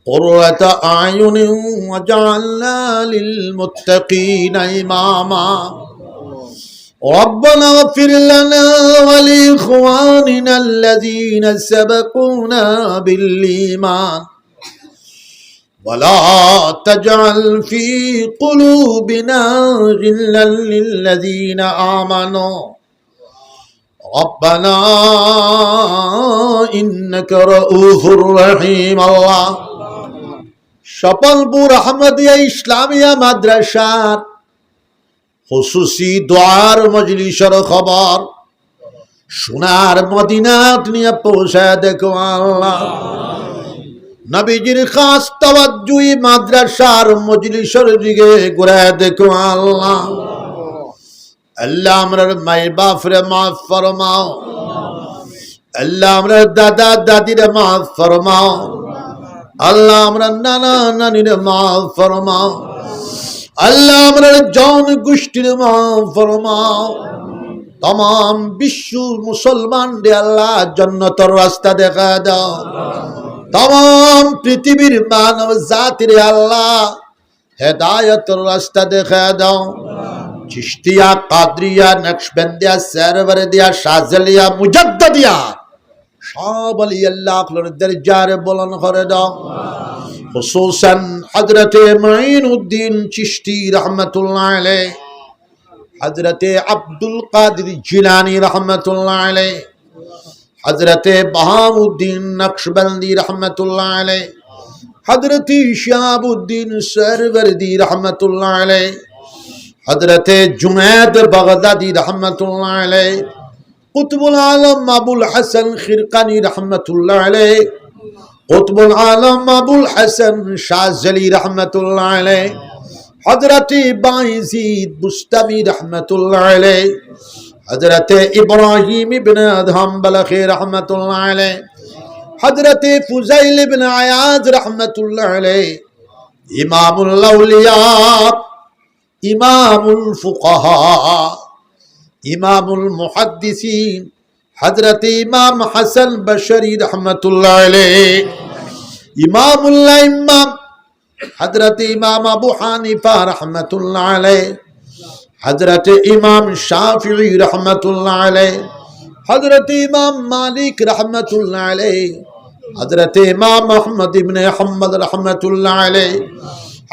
قرة أعين واجعلنا للمتقين إماما ربنا اغفر لنا ولإخواننا الذين سبقونا بالإيمان ولا تجعل في قلوبنا غلا للذين آمنوا ربنا إنك رؤوف رحيم الله شپلپور احمدیہ ইসলামিয়া মাদ্রাসার খুসুসি দোয়ার মজলিসের খবর সোনার মদিনাত নিয়ে পৌঁছায় দেখো আল্লাহ নবীজির খাস তাওয়াজ্জুই মাদ্রাসার মজলিসের দিকে ঘুরায় দেখো আল্লাহ আল্লাহ আমরার মাই বাপরে মাফ ফরমাও আল্লাহ আমরার দাদা দাদিরে মাফ ফরমাও আল্লাহ আমরার নানা নানিরে মাফ ফরমাও আল্লাহ আমরার জন গোষ্ঠীর মাফ ফরমাও तमाम বিশ্ব মুসলমান দে আল্লাহ জান্নাতের রাস্তা দেখা দাও तमाम পৃথিবীর মানব জাতির আল্লাহ হেদায়েতের রাস্তা দেখা দাও চিশতিয়া কাদরিয়া নকশবন্দিয়া সারওয়ারদিয়া শাযলিয়া মুজাদ্দিদিয়া সব আলী আল্লাহর দরজারে বুলন্দ করে দাও খুসুসান হযরত মুঈনুদ্দিন চিশতি রাহমাতুল্লাহ আলাইহি हजरत अब्दुल कादिर जिलानी रहमतुल्लाह अलैह हजरत बहाउद्दीन नक्शबंदी रहमतुल्लाह अलैह हजरत शहाबुद्दीन सरवरदी रहमतुल्लाह अलैह हजरत जुनैद बगदादी रहमतुल्लाह अलैह कुतुबुल आलम अबुल हसन खिरकानी रहमतुल्लाह अलैह कुतुबुल आलम अबुल हसन शाज़ली रहमतुल्लाह अलैह हजरत बायजीद बुस्तामी रहमतुल्लाह अलैह हजरत इब्राहिम इब्न अदहम बलखी रहमतुल्लाह अलैह हजरत फुज़ैल इब्न अयाज रहमतुल्लाह अलैह इमामुल औलिया इमामुल फुक़हा इमामुल मुहद्दिसीन हजरत इमाम हसन बशरी रहमतुल्लाह अलैह इमामुल इमाम हजरत इमाम अबू हानिफा रहमतुल्लाह अलैह हजरत इमाम शाफिई रहमतुल्लाह अलैह हजरत इमाम मालिक रहमतुल्लाह अलैह हजरत इमाम अहमद इब्न हम्बल रहमतुल्लाह अलैह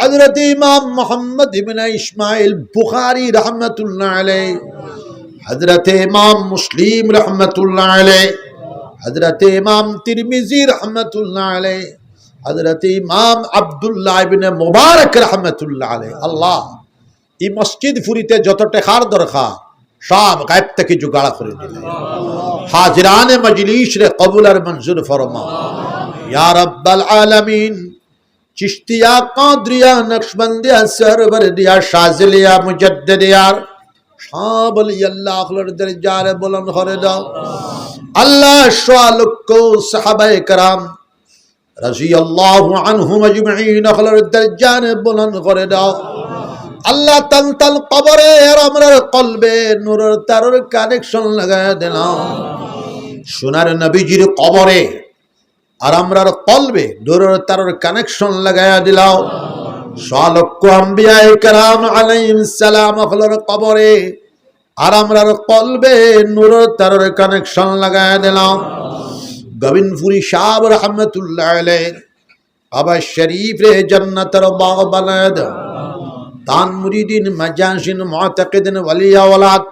हजरत इमाम मोहम्मद इब्न इस्माइल बुखारी रहमतुल्लाह अलैह हजरत इमाम मुस्लिम रहमतुल्लाह अलैह हजरत इमाम तिरमिजी रहमतुल्लाह अलैह हजरत इमाम अब्दुल्लाह इब्ने मुबारक रहमतुल्लाह अलैह अल्लाह ई मस्जिद ফুরিতে যত টাকার দরকার সব গায়েব থেকে জোগাড় করে দিলেন হাজিরানে মজলিস রে কবুল আর মঞ্জুর ফরমাও ইয়া রাব্বাল আলামিন চিশতিয়া কাদরিয়া নকশবন্দিয়া সরওয়ারদিয়া শাযলিয়া মুজাদ্দিদিয়া সব আলী আল্লাহর দরজারে বুলন্দ করে দাও আল্লাহ শালুক সাহাবায়ে کرام रज़ी अल्लाह अन्हुम अजमईन अखलर दर्जान बुलंद करे दाओ আল্লাহ তান তান কবরে আর আমরার কলবে নূরের তারের কানেকশন লাগায় দিলাম। সোনার নবীজির কবরে আর আমরার কলবে নূরের তারের কানেকশন লাগায় দিলাম। সালক্ষ আম্বিয়ায়ে কেরাম আলাইহিস সালাম হলোর কবরে আর আমরার কলবে নূরের তারের কানেকশন লাগায় দিলাম। গোবিন্দপুরী সাহেব রহমতুল্লাহ আলাইহি কাবা শরীফ রে জান্নাতের বাগ বানায় দাও। তান মুরিদিন মাজাসিন মুতাকিদিন ওয়ালিয়া ওয়ালাদ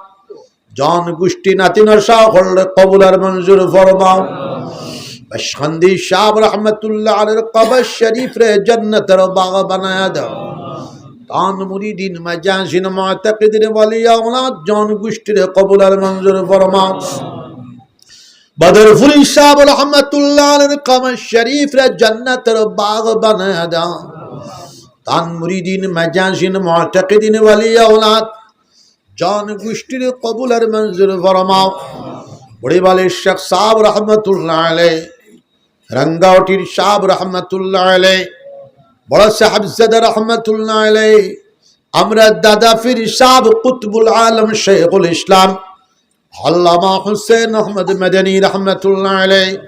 জন গোষ্ঠী নাতিন সকল কবুল আর মঞ্জুর ফরমাও। বাশখান্দি সাহেব রহমতুল্লাহ আলাইহির কাবা শরীফ রে জান্নাতের বাগ বানায় দাও। তান মুরিদিন মাজাসিন মুতাকিদিন ওয়ালিয়া ওয়ালাদ জন গোষ্ঠীর কবুল আর মঞ্জুর ফরমাও। বদরপুরি সাহেব রহমতুল্লাহ আলাইহির কাবা শরীফ রে জান্নাতের বাগ বানায় দাও। তান মুরিদিন মাজাসিন মুতাকিদিন ওয়ালিয়া ওয়ালাদ জন গোষ্ঠীর কবুল আর মঞ্জুর ফরমাও। বড়িবালে শেখ সাহেব রহমতুল্লাহ আলাইহি, রঙ্গাউটির সাহেব রহমতুল্লাহ আলাইহি, বড় সাহেবজাদা রহমতুল্লাহ আলাইহি, আমরা দাদা পীর সাহেব কুতুবুল আলম শেখুল ইসলাম আল্লামা হুসেন আহমদ মদনী রহমতুল্লাহ আলাইহি,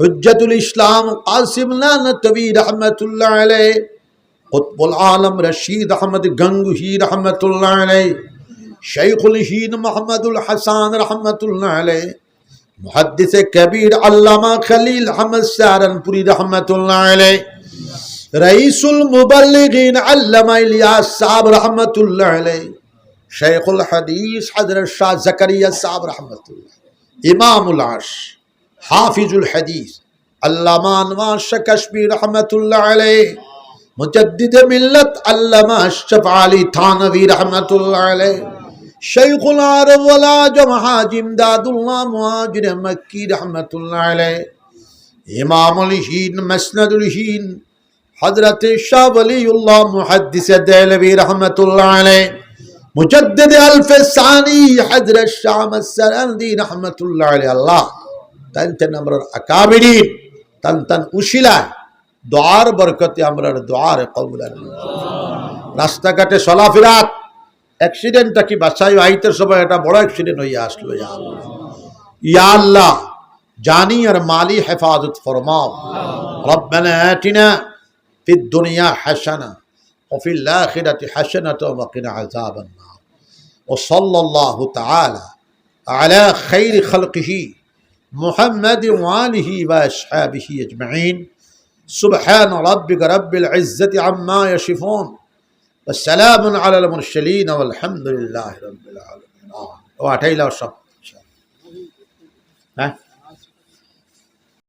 হুজ্জতুল ইসলাম কাসিম নানতবী রহমতুল্লাহ আলাইহি, কুতুবুল আলম রশিদ আহমদ গঙ্গুহি রহমতুল্লাহ আলাইহি, शेखुल हिंद मोहम्मदुल हसन रहमतुल्लाह अलैह, मुहद्दिस कबीर अल्लामा खलील अहमद सहारनपुरी रहमतुल्लाह अलैह, रईसुल मुबल्लिगीन अल्लामा इलियास साहब रहमतुल्लाह अलैह, शेखुल हदीस हजरत शाह ज़करिया साहब रहमतुल्लाह, इमामुल अर्श हाफिजुल हदीस अल्लामा अनवार शाह कश्मीर रहमतुल्लाह अलैह, मुजद्दिद मिल्लत अल्लामा अशरफ अली थानवी रहमतुल्लाह अलैह, शेखुल अरब वल आजम हाजी इमदादुल्लाह मुहाजिर मक्की रहमतुल्लाह अलैह, इमामुल हिंद मसनदुल हिंद हजरत शाह वलीउल्लाह मुहद्दिस देहलवी रहमतुल्लाह अलैह, मुजद्दिद अल्फसानी हजरत शाह मसरंदी रहमतुल्लाह अलैह। अल्लाह तन तन अमरर अकाबिरीन तन तन उशिला दुआर बरकते अमरर दुआर कबूल। रास्ताघाटे चलाफेरात एक्सीडेंटটা কি বাঁচাই আইতে সময় এটা বড় অ্যাক্সিডেন্ট হইয়া আসলো। ইয়া আল্লাহ জানি আর মালি হেফাজত ফরমাও। রব্বানা আতিনা ফিদ দুনিয়া হাসানা ওয়া ফিল আখিরাতি হাসানাতাও ওয়া কিনা আযাবান নার। ওয়া সাল্লাল্লাহু তাআলা আলা খাইরি খালকিহি মুহাম্মাদ ওয়া আলিহি ওয়া আসহাবিহি আজমাইন। সুবহান রাব্বিকা রাব্বিল ইজ্জাতি আম্মা ইয়াসিফুন والسلام على المرسلين والحمد لله رب العالمين। وأتينا الصف